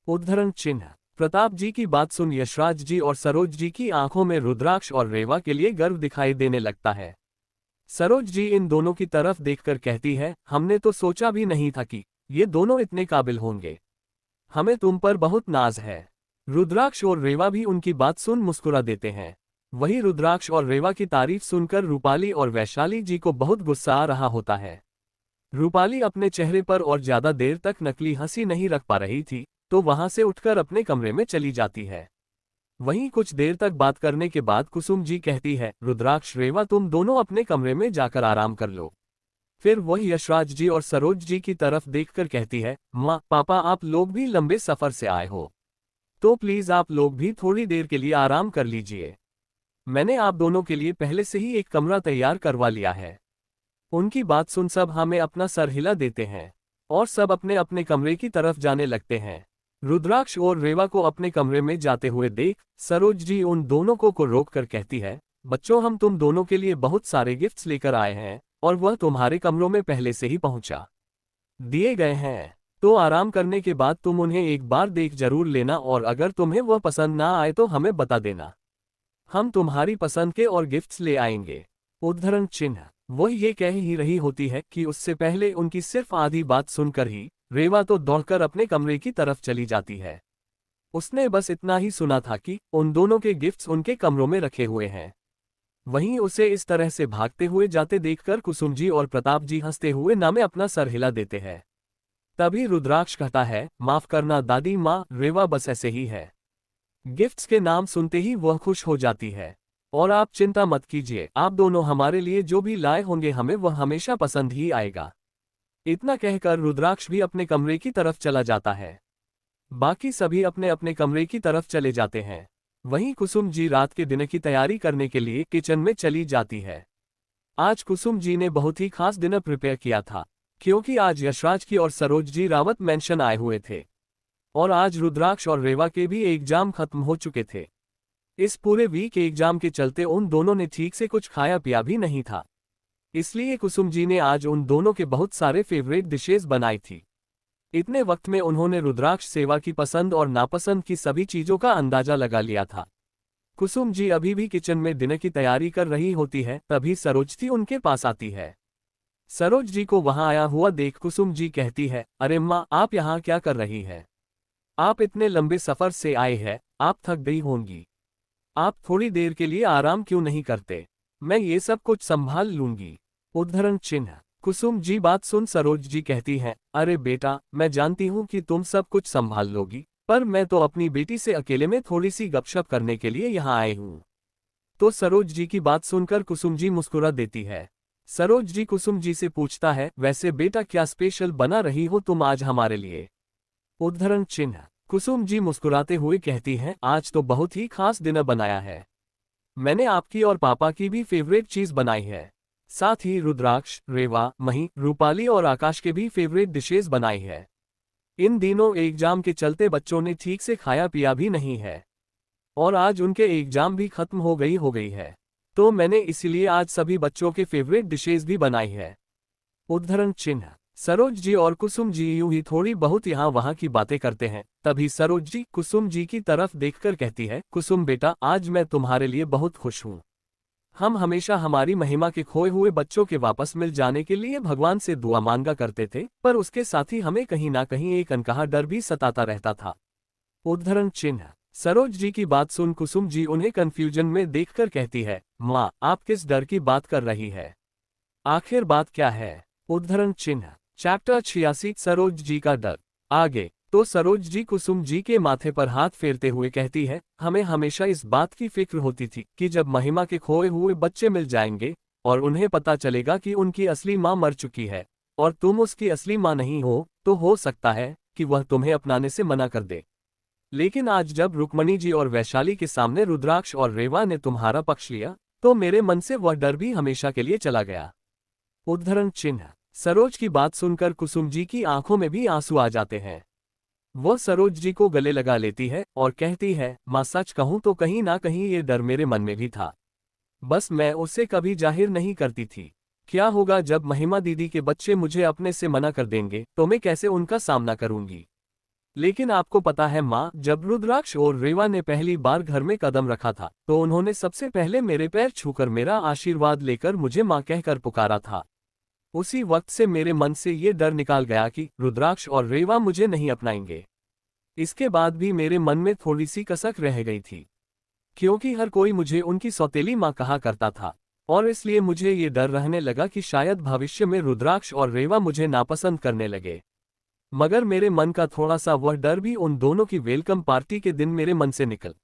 उद्धरण चिन्ह। प्रताप जी की बात सुन यशराज जी और सरोज जी की आंखों में रुद्राक्ष और रेवा के लिए गर्व दिखाई देने लगता है। सरोज जी इन दोनों की तरफ देखकर कहती है, हमने तो सोचा भी नहीं था कि ये दोनों इतने काबिल होंगे। हमें तुम पर बहुत नाज है। रुद्राक्ष और रेवा भी उनकी बात सुन मुस्कुरा देते हैं। वही रुद्राक्ष और रेवा की तारीफ सुनकर रूपाली और वैशाली जी को बहुत गुस्सा आ रहा होता है। रूपाली अपने चेहरे पर और ज्यादा देर तक नकली हंसी नहीं रख पा रही थी, तो वहां से उठकर अपने कमरे में चली जाती है। वहीं कुछ देर तक बात करने के बाद कुसुम जी कहती है, रुद्राक्ष रेवा तुम दोनों अपने कमरे में जाकर आराम कर लो। फिर वही यशराज जी और सरोज जी की तरफ देखकर कहती है, माँ पापा आप लोग भी लंबे सफर से आए हो, तो प्लीज आप लोग भी थोड़ी देर के लिए आराम कर लीजिए। मैंने आप दोनों के लिए पहले से ही एक कमरा तैयार करवा लिया है। उनकी बात सुन सब हमें अपना सर हिला देते हैं और सब अपने अपने कमरे की तरफ जाने लगते हैं। रुद्राक्ष और रेवा को अपने कमरे में जाते हुए देख सरोज जी उन दोनों को रोक कर कहती है, बच्चों हम तुम दोनों के लिए बहुत सारे गिफ्ट्स लेकर आए हैं और वह तुम्हारे कमरों में पहले से ही पहुंचा दिए गए हैं, तो आराम करने के बाद तुम उन्हें एक बार देख जरूर लेना और अगर तुम्हें वह पसंद ना आए तो हमें बता देना, हम तुम्हारी पसंद के और गिफ्ट्स ले आएंगे। उद्धरण चिन्ह। वह ये कह ही रही होती है कि उससे पहले उनकी सिर्फ आधी बात सुनकर ही रेवा तो दौड़कर अपने कमरे की तरफ चली जाती है। उसने बस इतना ही सुना था कि उन दोनों के गिफ्ट्स उनके कमरों में रखे हुए हैं। वहीं उसे इस तरह से भागते हुए जाते देखकर कुसुम जी और प्रताप जी हंसते हुए ना में अपना सर हिला देते हैं। तभी रुद्राक्ष कहता है, माफ करना दादी माँ, रेवा बस ऐसे ही है। गिफ्ट्स के नाम सुनते ही वह खुश हो जाती है, और आप चिंता मत कीजिए, आप दोनों हमारे लिए जो भी लाए होंगे हमें वह हमेशा पसंद ही आएगा। इतना कहकर रुद्राक्ष भी अपने कमरे की तरफ चला जाता है। बाकी सभी अपने अपने कमरे की तरफ चले जाते हैं। वहीं कुसुम जी रात के डिनर की तैयारी करने के लिए किचन में चली जाती है। आज कुसुम जी ने बहुत ही खास डिनर प्रिपेयर किया था, क्योंकि आज यशराज की और सरोज जी रावत मेंशन आए हुए थे, और आज रुद्राक्ष और रेवा के भी एग्जाम खत्म हो चुके थे। इस पूरे वीक एग्जाम के चलते उन दोनों ने ठीक से कुछ खाया पिया भी नहीं था, इसलिए कुसुम जी ने आज उन दोनों के बहुत सारे फेवरेट डिशेज बनाई थी। इतने वक्त में उन्होंने रुद्राक्ष सेवा की पसंद और नापसंद की सभी चीजों का अंदाजा लगा लिया था। कुसुम जी अभी भी किचन में डिनर की तैयारी कर रही होती है, तभी सरोज थी उनके पास आती है। सरोज जी को वहां आया हुआ देख कुसुम जी कहती है, अरे माँ आप यहाँ क्या कर रही है? आप इतने लंबे सफर से आए हैं, आप थक गई होंगी, आप थोड़ी देर के लिए आराम क्यों नहीं करते? मैं ये सब कुछ संभाल लूंगी। उद्धरण चिन्ह। कुसुम जी बात सुन सरोज जी कहती हैं, अरे बेटा मैं जानती हूँ कि तुम सब कुछ संभाल लोगी, पर मैं तो अपनी बेटी से अकेले में थोड़ी सी गपशप करने के लिए यहाँ आई हूँ। तो सरोज जी की बात सुनकर कुसुम जी मुस्कुरा देती है। सरोज जी कुसुम जी से पूछता है, वैसे बेटा क्या स्पेशल बना रही हो तुम आज हमारे लिए? उद्धरण चिन्ह। कुसुम जी मुस्कुराते हुए कहती हैं, आज तो बहुत ही खास डिनर बनाया है। मैंने आपकी और पापा की भी फेवरेट चीज बनाई है, साथ ही रुद्राक्ष, रेवा, मही, रूपाली और आकाश के भी फेवरेट डिशेज बनाई है। इन दिनों एग्जाम के चलते बच्चों ने ठीक से खाया पिया भी नहीं है, और आज उनके एग्जाम भी खत्म हो गई है। तो मैंने इसीलिए आज सभी बच्चों के फेवरेट डिशेज भी बनाई है। उद्धरण चिन्ह। सरोज जी और कुसुम जी यूं ही थोड़ी बहुत यहाँ वहाँ की बातें करते हैं। तभी सरोज जी कुसुम जी की तरफ देखकर कहती है, कुसुम बेटा, आज मैं तुम्हारे लिए बहुत खुश हूँ। हम हमेशा हमारी महिमा के खोए हुए बच्चों के वापस मिल जाने के लिए भगवान से दुआ मांगा करते थे, पर उसके साथ ही हमें कहीं ना कहीं एक अनकहा डर भी सताता रहता था। उद्धरण चिन्ह। सरोज जी की बात सुन कुसुम जी उन्हें कंफ्यूजन में देखकर कहती है, माँ, आप किस डर की बात कर रही है? आखिर बात क्या है? उद्धरण चिन्ह। चैप्टर 86 सरोज जी का डर। आगे। तो सरोज जी कुसुम जी के माथे पर हाथ फेरते हुए कहती है, हमें हमेशा इस बात की फिक्र होती थी कि जब महिमा के खोए हुए बच्चे मिल जाएंगे और उन्हें पता चलेगा कि उनकी असली माँ मर चुकी है और तुम उसकी असली माँ नहीं हो, तो हो सकता है कि वह तुम्हें अपनाने से मना कर दे। लेकिन आज जब रुक्मणी जी और वैशाली के सामने रुद्राक्ष और रेवा ने तुम्हारा पक्ष लिया, तो मेरे मन से वह डर भी हमेशा के लिए चला गया। उद्धरण चिन्ह। सरोज की बात सुनकर कुसुम जी की आंखों में भी आंसू आ जाते हैं। वह सरोज जी को गले लगा लेती है और कहती है, माँ, सच कहूं तो कहीं ना कहीं ये डर मेरे मन में भी था, बस मैं उसे कभी जाहिर नहीं करती थी। क्या होगा जब महिमा दीदी के बच्चे मुझे अपने से मना कर देंगे, तो मैं कैसे उनका सामना करूंगी? लेकिन आपको पता है माँ, जब रुद्राक्ष और रेवा ने पहली बार घर में कदम रखा था, तो उन्होंने सबसे पहले मेरे पैर छूकर मेरा आशीर्वाद लेकर मुझे माँ कहकर पुकारा था। उसी वक्त से मेरे मन से ये डर निकाल गया कि रुद्राक्ष और रेवा मुझे नहीं अपनाएंगे। इसके बाद भी मेरे मन में थोड़ी सी कसक रह गई थी, क्योंकि हर कोई मुझे उनकी सौतेली माँ कहा करता था, और इसलिए मुझे ये डर रहने लगा कि शायद भविष्य में रुद्राक्ष और रेवा मुझे नापसंद करने लगे। मगर मेरे मन का थोड़ा सा वह डर भी उन दोनों की वेलकम पार्टी के दिन मेरे मन से निकल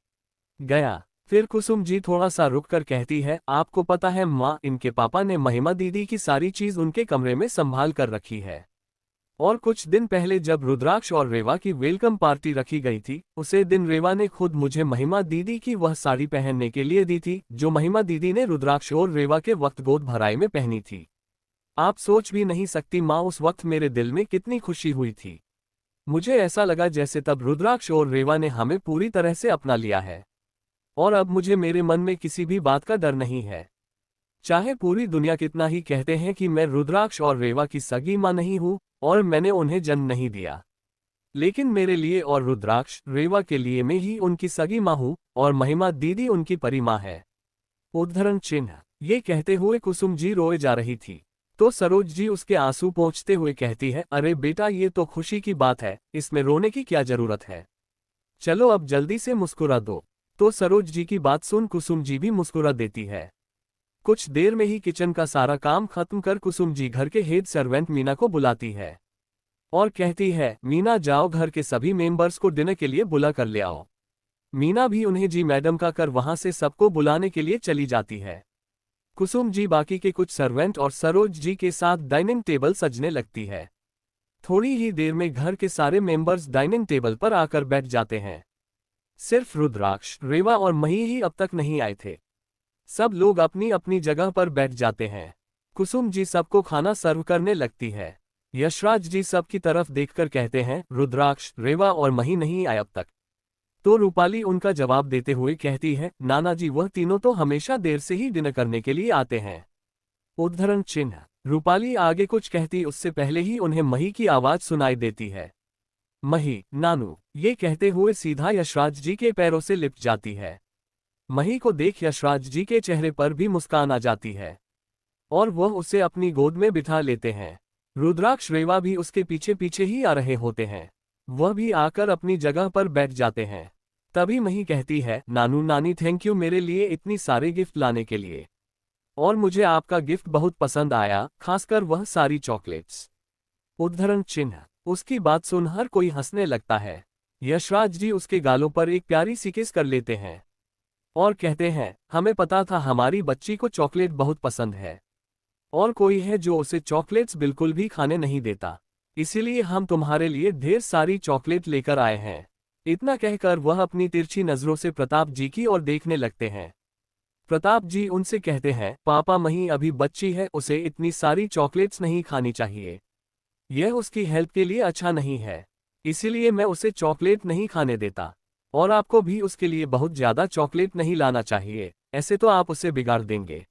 गया। फिर कुसुम जी थोड़ा सा रुक कर कहती है, आपको पता है माँ, इनके पापा ने महिमा दीदी की सारी चीज उनके कमरे में संभाल कर रखी है, और कुछ दिन पहले जब रुद्राक्ष और रेवा की वेलकम पार्टी रखी गई थी, उसे दिन रेवा ने खुद मुझे महिमा दीदी की वह साड़ी पहनने के लिए दी थी जो महिमा दीदी ने रुद्राक्ष और रेवा के वक्त गोद भराई में पहनी थी। आप सोच भी नहीं सकती माँ, उस वक्त मेरे दिल में कितनी खुशी हुई थी। मुझे ऐसा लगा जैसे तब रुद्राक्ष और रेवा ने हमें पूरी तरह से अपना लिया है, और अब मुझे मेरे मन में किसी भी बात का डर नहीं है। चाहे पूरी दुनिया कितना ही कहते हैं कि मैं रुद्राक्ष और रेवा की सगी माँ नहीं हूँ और मैंने उन्हें जन्म नहीं दिया, लेकिन मेरे लिए और रुद्राक्ष रेवा के लिए मैं ही उनकी सगी माँ हूँ और महिमा दीदी उनकी परी माँ है। उद्धरण चिन्ह। ये कहते हुए कुसुम जी रोए जा रही थी, तो सरोज जी उसके आंसू पोंछते हुए कहती है, अरे बेटा, ये तो खुशी की बात है, इसमें रोने की क्या जरूरत है? चलो अब जल्दी से मुस्कुरा दो। तो सरोज जी की बात सुन कुसुम जी भी मुस्कुरा देती है। कुछ देर में ही किचन का सारा काम खत्म कर कुसुम जी घर के हेड सर्वेंट मीना को बुलाती है और कहती है, मीना, जाओ घर के सभी मेंबर्स को डिनर के लिए बुला कर ले आओ। मीना भी उन्हें जी मैडम का कर वहां से सबको बुलाने के लिए चली जाती है। कुसुम जी बाकी के कुछ सर्वेंट और सरोज जी के साथ डाइनिंग टेबल सजने लगती है। थोड़ी ही देर में घर के सारे मेंबर्स डाइनिंग टेबल पर आकर बैठ जाते हैं। सिर्फ रुद्राक्ष, रेवा और मही ही अब तक नहीं आए थे। सब लोग अपनी अपनी जगह पर बैठ जाते हैं। कुसुम जी सबको खाना सर्व करने लगती है। यशराज जी सबकी तरफ देखकर कहते हैं, रुद्राक्ष, रेवा और मही नहीं आए अब तक। तो रूपाली उनका जवाब देते हुए कहती है, नाना जी, वह तीनों तो हमेशा देर से ही डिनर करने के लिए आते हैं। उद्धरण चिन्ह। रूपाली आगे कुछ कहती उससे पहले ही उन्हें मही की आवाज सुनाई देती है। मही, नानू, ये कहते हुए सीधा यशराज जी के पैरों से लिपट जाती है। मही को देख यशराज जी के चेहरे पर भी मुस्कान आ जाती है और वह उसे अपनी गोद में बिठा लेते हैं। रुद्राक्ष, रेवा भी उसके पीछे पीछे ही आ रहे होते हैं। वह भी आकर अपनी जगह पर बैठ जाते हैं। तभी मही कहती है, नानू नानी, थैंक यू मेरे लिए इतनी सारे गिफ्ट लाने के लिए, और मुझे आपका गिफ्ट बहुत पसंद आया, खासकर वह सारी चॉकलेट्स। उद्धरण चिन्ह। उसकी बात सुन हर कोई हंसने लगता है। यशराज जी उसके गालों पर एक प्यारी सी किस कर लेते हैं और कहते हैं, हमें पता था हमारी बच्ची को चॉकलेट बहुत पसंद है, और कोई है जो उसे चॉकलेट्स बिल्कुल भी खाने नहीं देता, इसीलिए हम तुम्हारे लिए ढेर सारी चॉकलेट लेकर आए हैं। इतना कहकर वह अपनी तिरछी नजरों से प्रताप जी की ओर देखने लगते हैं। प्रताप जी उनसे कहते हैं, पापा, मही अभी बच्ची है, उसे इतनी सारी चॉकलेट्स नहीं खानी चाहिए, यह उसकी हेल्थ के लिए अच्छा नहीं है। इसीलिए मैं उसे चॉकलेट नहीं खाने देता। और आपको भी उसके लिए बहुत ज्यादा चॉकलेट नहीं लाना चाहिए, ऐसे तो आप उसे बिगाड़ देंगे।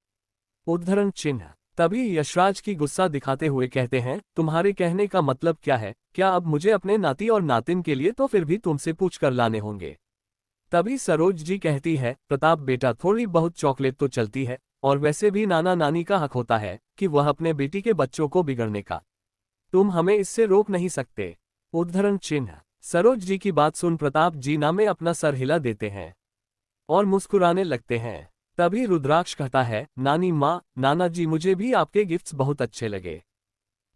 उद्धरण चिन्ह। तभी यशराज की गुस्सा दिखाते हुए कहते हैं, तुम्हारे कहने का मतलब क्या है? क्या अब मुझे अपने नाती और नातिन के लिए तो फिर भी तुमसे पूछ कर लाने होंगे? तभी सरोज जी कहती है, प्रताप बेटा, थोड़ी बहुत चॉकलेट तो चलती है, और वैसे भी नाना नानी का हक होता है कि वह अपने बेटी के बच्चों को बिगड़ने का। तुम हमें इससे रोक नहीं सकते। उद्धरण चिन्ह। सरोज जी की बात सुन प्रताप जी ना में अपना सर हिला देते हैं और मुस्कुराने लगते हैं। तभी रुद्राक्ष कहता है, नानी माँ, नाना जी, मुझे भी आपके गिफ्ट्स बहुत अच्छे लगे।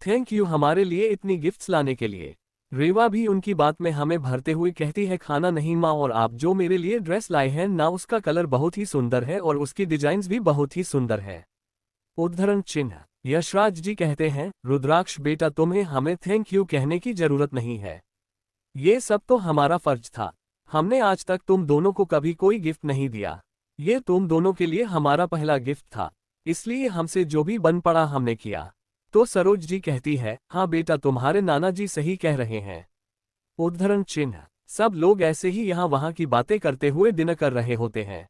थैंक यू हमारे लिए इतनी गिफ्ट्स लाने के लिए। रेवा भी उनकी बात में हमें भरते हुए कहती है, खाना नहीं माँ, और आप जो मेरे लिए ड्रेस लाए हैं ना, उसका कलर बहुत ही सुंदर है और उसकी डिजाइन्स भी बहुत ही सुंदर है। उद्धरण चिन्ह। यशराज जी कहते हैं, रुद्राक्ष बेटा, तुम्हें हमें थैंक यू कहने की जरूरत नहीं है। ये सब तो हमारा फर्ज था। हमने आज तक तुम दोनों को कभी कोई गिफ्ट नहीं दिया। ये तुम दोनों के लिए हमारा पहला गिफ्ट था, इसलिए हमसे जो भी बन पड़ा हमने किया। तो सरोज जी कहती है, हाँ बेटा, तुम्हारे नाना जी सही कह रहे हैं। उद्धरण चिन्ह। सब लोग ऐसे ही यहाँ वहाँ की बातें करते हुए डिनर कर रहे होते हैं।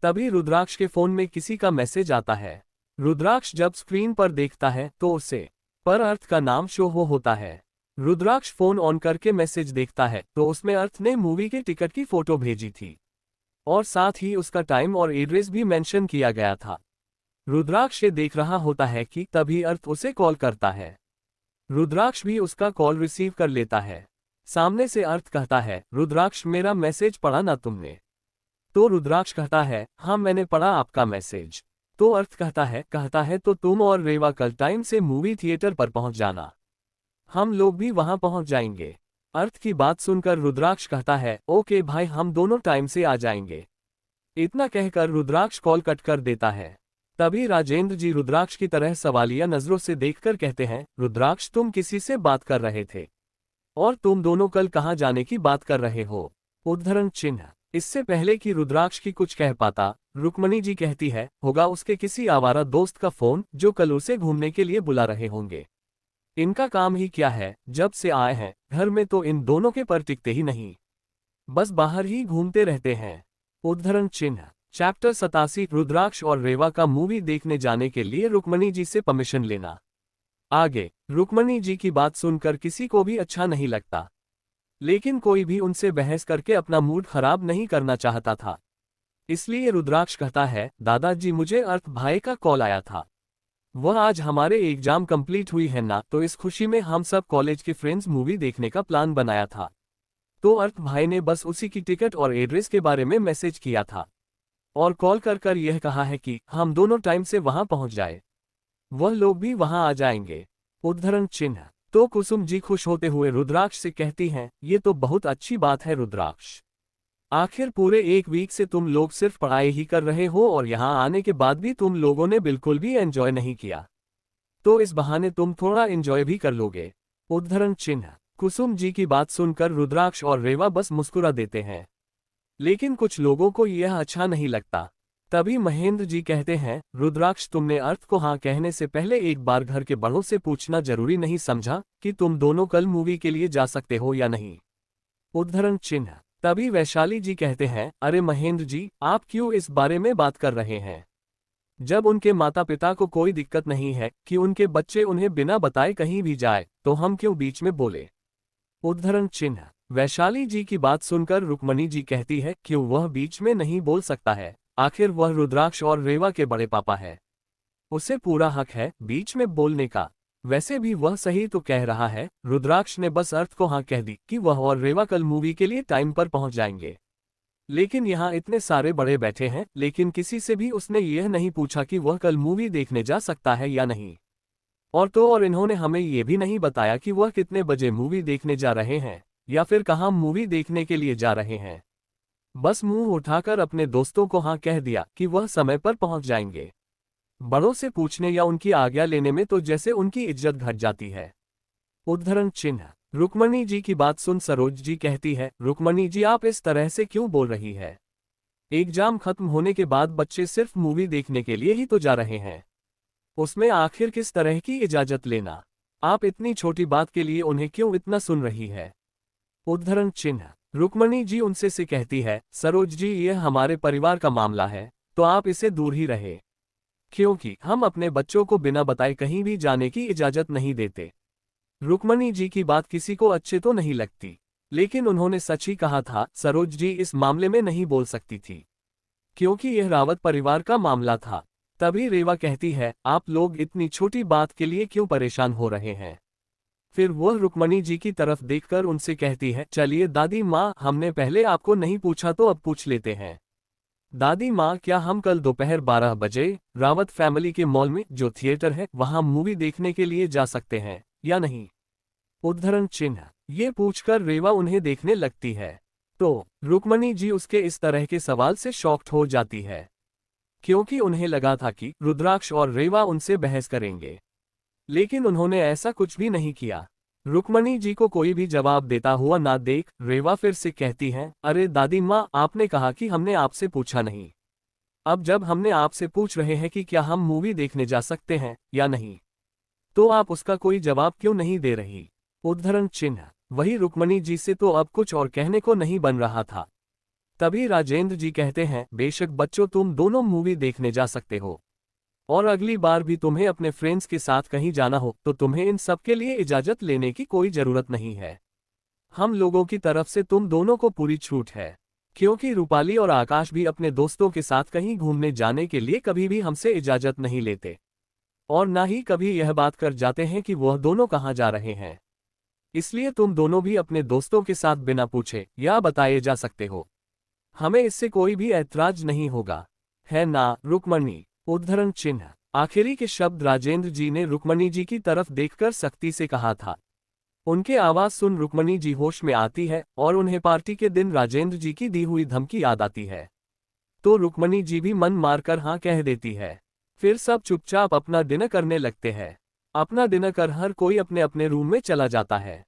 तभी रुद्राक्ष के फोन में किसी का मैसेज आता है। रुद्राक्ष जब स्क्रीन पर देखता है तो उसे पर अर्थ का नाम शो होता है। रुद्राक्ष फोन ऑन करके मैसेज देखता है तो उसमें अर्थ ने मूवी के टिकट की फोटो भेजी थी और साथ ही उसका टाइम और एड्रेस भी मेंशन किया गया था। रुद्राक्ष ये देख रहा होता है कि तभी अर्थ उसे कॉल करता है। रुद्राक्ष भी उसका कॉल रिसीव कर लेता है। सामने से अर्थ कहता है, रुद्राक्ष, मेरा मैसेज पढ़ा ना तुमने? तो रुद्राक्ष कहता है, हाँ मैंने पढ़ा आपका मैसेज। तो अर्थ कहता है तो तुम और रेवा कल टाइम से मूवी थिएटर पर पहुंच जाना, हम लोग भी वहां पहुंच जाएंगे। अर्थ की बात सुनकर रुद्राक्ष कहता है, ओके भाई, हम दोनों टाइम से आ जाएंगे। इतना कहकर रुद्राक्ष कॉल कट कर देता है। तभी राजेंद्र जी रुद्राक्ष की तरह सवालिया नजरों से देखकर कहते हैं, रुद्राक्ष, तुम किसी से बात कर रहे थे और तुम दोनों कल कहाँ जाने की बात कर रहे हो? उद्धरण चिन्ह। इससे पहले कि रुद्राक्ष की कुछ कह पाता, रुक्मणी जी कहती है, होगा उसके किसी आवारा दोस्त का फोन जो कल उसे घूमने के लिए बुला रहे होंगे। इनका काम ही क्या है, जब से आए हैं घर में तो इन दोनों के पर टिकते ही नहीं, बस बाहर ही घूमते रहते हैं। उद्धरण चिन्ह। चैप्टर 87, रुद्राक्ष और रेवा का मूवी देखने जाने के लिए रुक्मणी जी से परमिशन लेना। आगे रुक्मणी जी की बात सुनकर किसी को भी अच्छा नहीं लगता, लेकिन कोई भी उनसे बहस करके अपना मूड खराब नहीं करना चाहता था। इसलिए रुद्राक्ष कहता है, दादाजी, मुझे अर्थ भाई का कॉल आया था। वह आज हमारे एग्जाम कंप्लीट हुई है ना, तो इस खुशी में हम सब कॉलेज के फ्रेंड्स मूवी देखने का प्लान बनाया था। तो अर्थ भाई ने बस उसी की टिकट और एड्रेस के बारे में मैसेज किया था और कॉल कर यह कहा है कि हम दोनों टाइम से वहां पहुंच जाए, वह लोग भी वहां आ जाएंगे। उद्धरण चिन्ह। तो कुसुम जी खुश होते हुए रुद्राक्ष से कहती हैं, ये तो बहुत अच्छी बात है रुद्राक्ष, आखिर पूरे एक वीक से तुम लोग सिर्फ पढ़ाई ही कर रहे हो और यहाँ आने के बाद भी तुम लोगों ने बिल्कुल भी एंजॉय नहीं किया, तो इस बहाने तुम थोड़ा एंजॉय भी कर लोगे। उद्धरण चिन्ह। कुसुम जी की बात सुनकर रुद्राक्ष और रेवा बस मुस्कुरा देते हैं, लेकिन कुछ लोगों को यह अच्छा नहीं लगता। तभी महेंद्र जी कहते हैं, रुद्राक्ष, तुमने अर्थ को हाँ कहने से पहले एक बार घर के बड़ों से पूछना जरूरी नहीं समझा कि तुम दोनों कल मूवी के लिए जा सकते हो या नहीं? उद्धरण चिन्ह। तभी वैशाली जी कहते हैं, अरे महेंद्र जी, आप क्यों इस बारे में बात कर रहे हैं? जब उनके माता पिता को कोई दिक्कत नहीं है कि उनके बच्चे उन्हें बिना बताए कहीं भी जाए, तो हम क्यों बीच में बोले? उद्धरण चिन्ह। वैशाली जी की बात सुनकर रुक्मणी जी कहती है, क्यों वह बीच में नहीं बोल सकता है? आखिर वह रुद्राक्ष और रेवा के बड़े पापा है, उसे पूरा हक है बीच में बोलने का। वैसे भी वह सही तो कह रहा है। रुद्राक्ष ने बस अर्थ को हाँ कह दी कि वह और रेवा कल मूवी के लिए टाइम पर पहुंच जाएंगे, लेकिन यहाँ इतने सारे बड़े बैठे हैं, लेकिन किसी से भी उसने यह नहीं पूछा कि वह कल मूवी देखने जा सकता है या नहीं। और तो और इन्होंने हमें यह भी नहीं बताया कि वह कितने बजे मूवी देखने जा रहे हैं या फिर कहाँ मूवी देखने के लिए जा रहे हैं। बस मुंह उठाकर अपने दोस्तों को हाँ कह दिया कि वह समय पर पहुंच जाएंगे। बड़ों से पूछने या उनकी आज्ञा लेने में तो जैसे उनकी इज्जत घट जाती है। उद्धरण चिन्ह। रुक्मणी जी की बात सुन सरोज जी कहती है, रुक्मणी जी, आप इस तरह से क्यों बोल रही है? एग्जाम खत्म होने के बाद बच्चे सिर्फ मूवी देखने के लिए ही तो जा रहे हैं, उसमें आखिर किस तरह की इजाजत लेना? आप इतनी छोटी बात के लिए उन्हें क्यों इतना सुन रही है? उद्धरण चिन्ह। रुक्मणी जी उनसे से कहती है, सरोज जी यह हमारे परिवार का मामला है, तो आप इसे दूर ही रहे, क्योंकि हम अपने बच्चों को बिना बताए कहीं भी जाने की इजाजत नहीं देते। रुक्मणी जी की बात किसी को अच्छे तो नहीं लगती, लेकिन उन्होंने सच ही कहा था। सरोज जी इस मामले में नहीं बोल सकती थी, क्योंकि यह रावत परिवार का मामला था। तभी रेवा कहती है, आप लोग इतनी छोटी बात के लिए क्यों परेशान हो रहे हैं। फिर वह रुक्मणी जी की तरफ देखकर उनसे कहती है, चलिए दादी माँ, हमने पहले आपको नहीं पूछा तो अब पूछ लेते हैं। दादी माँ, क्या हम कल दोपहर 12 बजे रावत फैमिली के मॉल में जो थिएटर है वहां मूवी देखने के लिए जा सकते हैं या नहीं। उद्धरण चिन्ह। ये पूछकर रेवा उन्हें देखने लगती है, तो रुक्मणी जी उसके इस तरह के सवाल से शॉक्ड हो जाती है, क्योंकि उन्हें लगा था कि रुद्राक्ष और रेवा उनसे बहस करेंगे, लेकिन उन्होंने ऐसा कुछ भी नहीं किया। रुक्मणी जी को कोई भी जवाब देता हुआ ना देख रेवा फिर से कहती है, अरे दादी माँ, आपने कहा कि हमने आपसे पूछा नहीं। अब जब हमने आपसे पूछ रहे हैं कि क्या हम मूवी देखने जा सकते हैं या नहीं, तो आप उसका कोई जवाब क्यों नहीं दे रही। उद्धरण चिन्ह। वही रुक्मणी जी से तो अब कुछ और कहने को नहीं बन रहा था। तभी राजेंद्र जी कहते हैं, बेशक बच्चों, तुम दोनों मूवी देखने जा सकते हो, और अगली बार भी तुम्हें अपने फ्रेंड्स के साथ कहीं जाना हो तो तुम्हें इन सब के लिए इजाजत लेने की कोई जरूरत नहीं है। हम लोगों की तरफ से तुम दोनों को पूरी छूट है, क्योंकि रूपाली और आकाश भी अपने दोस्तों के साथ कहीं घूमने जाने के लिए कभी भी हमसे इजाजत नहीं लेते, और ना ही कभी यह बात कर जाते हैं कि वह दोनों कहाँ जा रहे हैं। इसलिए तुम दोनों भी अपने दोस्तों के साथ बिना पूछे या बताए जा सकते हो। हमें इससे कोई भी ऐतराज नहीं होगा, है ना रुक्मणी। उद्धरण चिन्ह। आखिरी के शब्द राजेंद्र जी ने रुक्मणी जी की तरफ देखकर सख्ती से कहा था। उनके आवाज सुन रुक्मणी जी होश में आती है और उन्हें पार्टी के दिन राजेंद्र जी की दी हुई धमकी याद आती है। तो रुक्मणी जी भी मन मारकर हाँ कह देती है। फिर सब चुपचाप अपना डिनर करने लगते हैं। अपना डिनर कर हर कोई अपने अपने रूम में चला जाता है।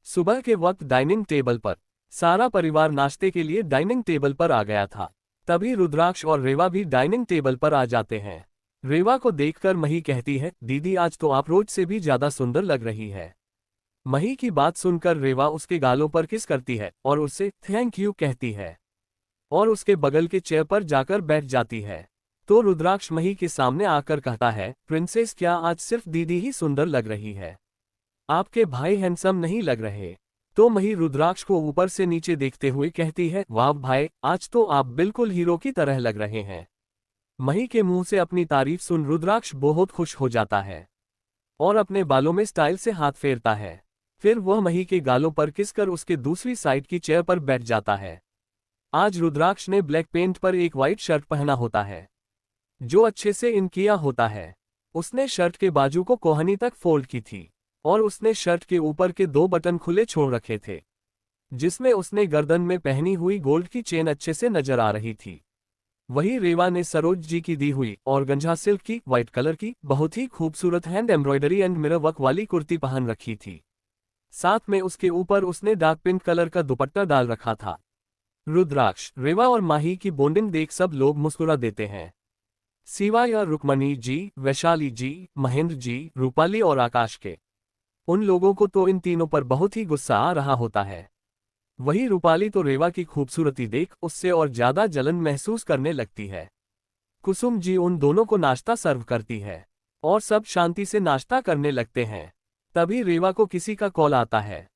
सुबह के वक्त डाइनिंग टेबल पर सारा परिवार नाश्ते के लिए डाइनिंग टेबल पर आ गया था। तभी रुद्राक्ष और रेवा भी डाइनिंग टेबल पर आ जाते हैं। रेवा को देखकर मही कहती है, दीदी आज तो आप रोज से भी ज्यादा सुंदर लग रही है। मही की बात सुनकर रेवा उसके गालों पर किस करती है और उससे थैंक यू कहती है, और उसके बगल के चेयर पर जाकर बैठ जाती है। तो रुद्राक्ष मही के सामने आकर कहता है, प्रिंसेस क्या आज सिर्फ दीदी ही सुंदर लग रही है, आपके भाई हैंडसम नहीं लग रहे। तो मही रुद्राक्ष को ऊपर से नीचे देखते हुए कहती है, वाह भाई, आज तो आप बिल्कुल हीरो की तरह लग रहे हैं। मही के मुंह से अपनी तारीफ सुन रुद्राक्ष बहुत खुश हो जाता है और अपने बालों में स्टाइल से हाथ फेरता है। फिर वह मही के गालों पर किसकर उसके दूसरी साइड की चेयर पर बैठ जाता है। आज रुद्राक्ष ने ब्लैक पेंट पर एक व्हाइट शर्ट पहना होता है, जो अच्छे से इन किया होता है। उसने शर्ट के बाजू को कोहनी तक फोल्ड की थी, और उसने शर्ट के ऊपर के 2 बटन खुले छोड़ रखे थे, जिसमें उसने गर्दन में पहनी हुई गोल्ड की चेन अच्छे से नजर आ रही थी। वही रेवा ने सरोज जी की दी हुई और गंजा सिल्क की व्हाइट कलर की बहुत ही खूबसूरत hand embroidery and mirror work वाली कुर्ती पहन रखी थी। साथ में उसके ऊपर उसने डार्क पिंक कलर का दुपट्टा डाल रखा था। रुद्राक्ष, रेवा और माही की बॉन्डिंग देख सब लोग मुस्कुरा देते हैं, सिवाय रुक्मणी जी, वैशाली जी, महेंद्र जी, रूपाली और आकाश के। उन लोगों को तो इन तीनों पर बहुत ही गुस्सा आ रहा होता है। वही रूपाली तो रेवा की खूबसूरती देख उससे और ज्यादा जलन महसूस करने लगती है। कुसुम जी उन दोनों को नाश्ता सर्व करती है और सब शांति से नाश्ता करने लगते हैं। तभी रेवा को किसी का कॉल आता है।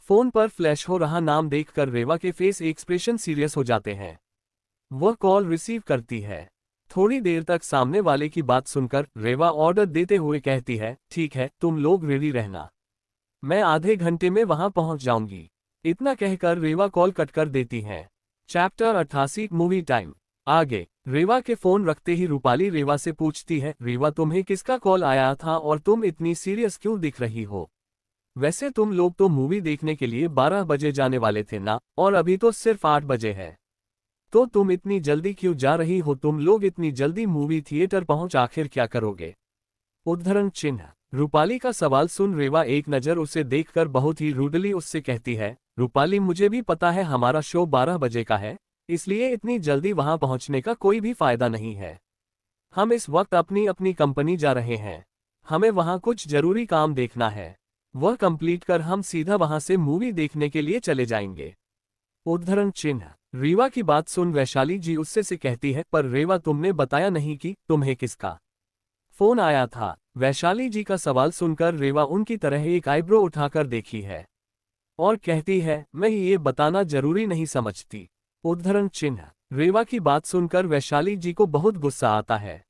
फोन पर फ्लैश हो रहा नाम देखकर रेवा के फेस एक्सप्रेशन सीरियस हो जाते हैं। वह कॉल रिसीव करती है। थोड़ी देर तक सामने वाले की बात सुनकर रेवा ऑर्डर देते हुए कहती है, ठीक है, तुम लोग रेडी रहना, मैं आधे घंटे में वहां पहुंच जाऊंगी। इतना कहकर रेवा कॉल कट कर देती हैं। Chapter 88 movie time. आगे रेवा के फोन रखते ही रूपाली रेवा से पूछती है, रेवा तुम्हें किसका कॉल आया था और तुम इतनी सीरियस क्यों दिख रही हो? वैसे तुम लोग तो मूवी देखने के लिए 12 बजे जाने वाले थे ना, और अभी तो सिर्फ 8 बजे है, तो तुम इतनी जल्दी क्यों जा रही हो? तुम लोग इतनी जल्दी मूवी थिएटर पहुंच आखिर क्या करोगे? उद्धरण चिन्ह। रूपाली का सवाल सुन रेवा एक नज़र उसे देखकर बहुत ही रूडली उससे कहती है, रूपाली मुझे भी पता है हमारा शो 12 बजे का है, इसलिए इतनी जल्दी वहां पहुंचने का कोई भी फायदा नहीं है। हम इस वक्त अपनी अपनी कंपनी जा रहे हैं, हमें वहां कुछ जरूरी काम देखना है। वह कंप्लीट कर हम सीधा वहां से मूवी देखने के लिए चले जाएंगे। उद्धरण चिन्ह। रीवा की बात सुन वैशाली जी उससे से कहती है, पर रेवा तुमने बताया नहीं कि तुम्हें किसका फोन आया था। वैशाली जी का सवाल सुनकर रेवा उनकी तरह एक आईब्रो उठाकर देखी है और कहती है, मैं ये बताना जरूरी नहीं समझती। उद्धरण चिन्ह। रेवा की बात सुनकर वैशाली जी को बहुत गुस्सा आता है।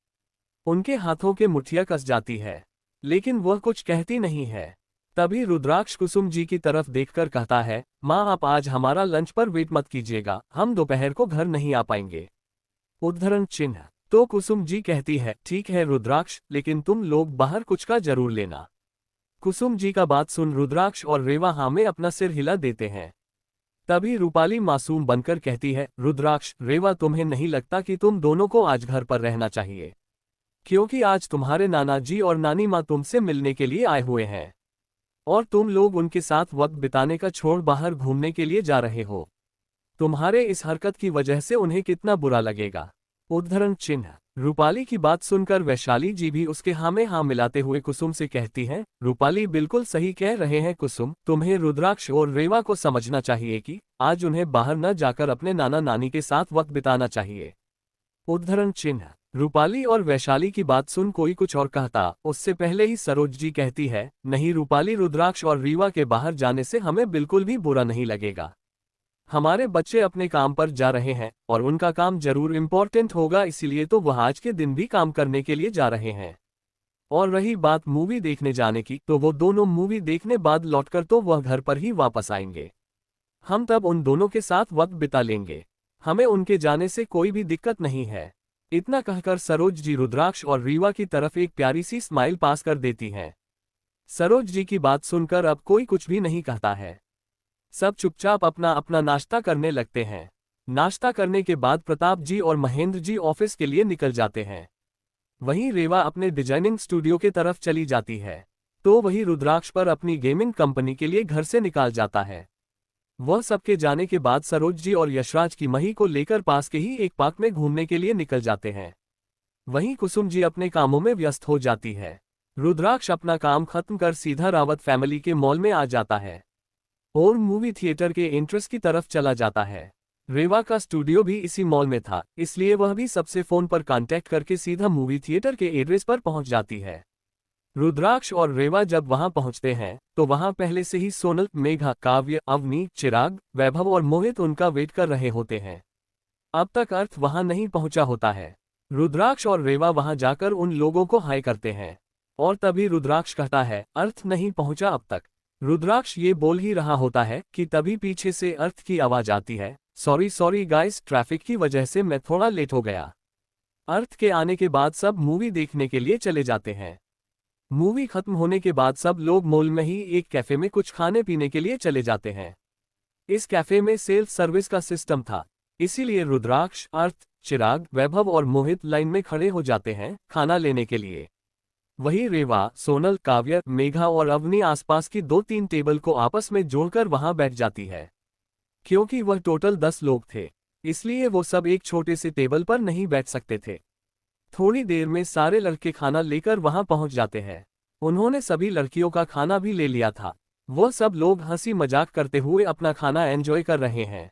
उनके हाथों के मुठ्ठियां कस जाती है, लेकिन वह कुछ कहती नहीं है। तभी रुद्राक्ष कुसुम जी की तरफ देखकर कहता है, माँ आप आज हमारा लंच पर वेट मत कीजिएगा, हम दोपहर को घर नहीं आ पाएंगे। उद्धरण चिन्ह। तो कुसुम जी कहती है, ठीक है रुद्राक्ष, लेकिन तुम लोग बाहर कुछ का जरूर लेना। कुसुम जी का बात सुन रुद्राक्ष और रेवा हाँ में अपना सिर हिला देते हैं। तभी रूपाली मासूम बनकर कहती है, रुद्राक्ष रेवा तुम्हें नहीं लगता कि तुम दोनों को आज घर पर रहना चाहिए, क्योंकि आज तुम्हारे नाना जी और नानी माँ तुमसे मिलने के लिए आए हुए हैं और तुम लोग उनके साथ वक्त बिताने का छोड़ बाहर घूमने के लिए जा रहे हो। तुम्हारे इस हरकत की वजह से उन्हें कितना बुरा लगेगा। उद्धरण चिन्ह। रूपाली की बात सुनकर वैशाली जी भी उसके हाँ में हाँ मिलाते हुए कुसुम से कहती हैं, रूपाली बिल्कुल सही कह रहे हैं कुसुम, तुम्हें रुद्राक्ष और रेवा को समझना चाहिए कि आज उन्हें बाहर न जाकर अपने नाना नानी के साथ वक्त बिताना चाहिए। उद्धरण चिन्ह। रूपाली और वैशाली की बात सुन कोई कुछ और कहता, उससे पहले ही सरोज जी कहती है, नहीं रूपाली, रुद्राक्ष और रीवा के बाहर जाने से हमें बिल्कुल भी बुरा नहीं लगेगा। हमारे बच्चे अपने काम पर जा रहे हैं और उनका काम जरूर इम्पोर्टेंट होगा, इसीलिए तो वह आज के दिन भी काम करने के लिए जा रहे हैं। और रही बात मूवी देखने जाने की, तो वो दोनों मूवी देखने बाद लौटकर तो वह घर पर ही वापस आएंगे। हम तब उन दोनों के साथ वक्त बिता लेंगे, हमें उनके जाने से कोई भी दिक्कत नहीं है। इतना कहकर सरोज जी रुद्राक्ष और रीवा की तरफ एक प्यारी सी स्माइल पास कर देती हैं। सरोज जी की बात सुनकर अब कोई कुछ भी नहीं कहता है। सब चुपचाप अपना अपना नाश्ता करने लगते हैं। नाश्ता करने के बाद प्रताप जी और महेंद्र जी ऑफिस के लिए निकल जाते हैं। वहीं रेवा अपने डिजाइनिंग स्टूडियो की तरफ चली जाती है, तो वही रुद्राक्ष पर अपनी गेमिंग कंपनी के लिए घर से निकाल जाता है। वह सबके जाने के बाद सरोज जी और यशराज की मही को लेकर पास के ही एक पार्क में घूमने के लिए निकल जाते हैं। वहीं कुसुम जी अपने कामों में व्यस्त हो जाती है। रुद्राक्ष अपना काम खत्म कर सीधा रावत फैमिली के मॉल में आ जाता है और मूवी थिएटर के एंट्रेंस की तरफ चला जाता है। रेवा का स्टूडियो भी इसी मॉल में था, इसलिए वह भी सबसे फोन पर कांटेक्ट करके सीधा मूवी थिएटर के एड्रेस पर पहुंच जाती है। रुद्राक्ष और रेवा जब वहां पहुंचते हैं तो वहां पहले से ही सोनल, मेघा, काव्य, अवनी, चिराग, वैभव और मोहित उनका वेट कर रहे होते हैं। अब तक अर्थ वहां नहीं पहुंचा होता है। रुद्राक्ष और रेवा वहां जाकर उन लोगों को हाय करते हैं और तभी रुद्राक्ष कहता है, अर्थ नहीं पहुंचा अब तक। रुद्राक्ष ये बोल ही रहा होता है कि तभी पीछे से अर्थ की आवाज आती है, सॉरी गाइस, ट्रैफिक की वजह से मैं थोड़ा लेट हो गया। अर्थ के आने के बाद सब मूवी देखने के लिए चले जाते हैं। मूवी खत्म होने के बाद सब लोग मॉल में ही एक कैफे में कुछ खाने पीने के लिए चले जाते हैं। इस कैफे में सेल्फ सर्विस का सिस्टम था, इसीलिए रुद्राक्ष, अर्थ, चिराग, वैभव और मोहित लाइन में खड़े हो जाते हैं खाना लेने के लिए। वही रेवा, सोनल, काव्य, मेघा और अवनी आसपास की 2-3 टेबल को आपस में जोड़कर वहां बैठ जाती है। क्योंकि वह टोटल 10 लोग थे, इसलिए वो सब एक छोटे से टेबल पर नहीं बैठ सकते थे। थोड़ी देर में सारे लड़के खाना लेकर वहां पहुंच जाते हैं। उन्होंने सभी लड़कियों का खाना भी ले लिया था। वो सब लोग हंसी मजाक करते हुए अपना खाना एंजॉय कर रहे हैं।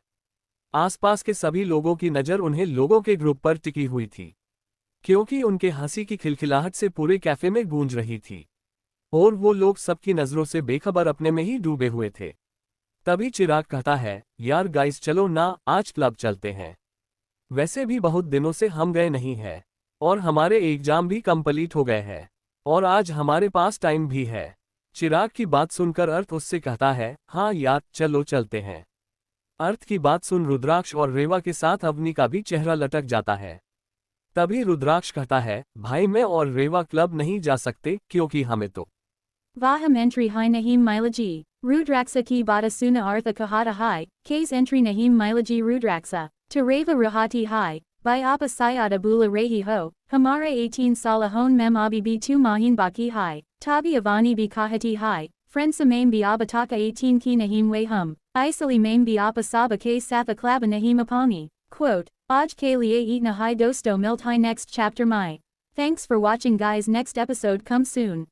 आसपास के सभी लोगों की नज़र उन्हें लोगों के ग्रुप पर टिकी हुई थी, क्योंकि उनके हंसी की खिलखिलाहट से पूरे कैफे में गूंज रही थी और वो लोग सबकी नज़रों से बेखबर अपने में ही डूबे हुए थे। तभी चिराग कहता है, यार गाइस चलो ना, आज क्लब चलते हैं। वैसे भी बहुत दिनों से हम गए नहीं हैं और हमारे एग्जाम भी कंप्लीट हो गए हैं और आज हमारे पास टाइम भी है। चिराग की बात सुनकर अर्थ उससे कहता है, हाँ यार चलो चलते हैं। अर्थ की बात सुन रुद्राक्ष और रेवा के साथ अवनी का भी चेहरा लटक जाता है। तभी रुद्राक्ष कहता है, भाई मैं और रेवा क्लब नहीं जा सकते क्योंकि हमें तो Vaham entry hi Nahim Milaji, Rudraxa ki bata suna artha kahata hi, K's entry Nahim Milaji Rudraxa, to Reva Rahati hi, by Appa Sayada Bula Rehi ho, Hamara 18 Salahon Mem Abi B2 Mahin Baki hi, Tabi Avani Bi Kahati hi, Frensa Main Bi Abataka 18 ki Nahim Way hum, Isali Main Bi Appa Saba K Satha Klaba Nahim Apani, quote, Aj K Liye Eatna Hi Dosto Milt Hi next chapter my. Thanks for watching guys, next episode come soon.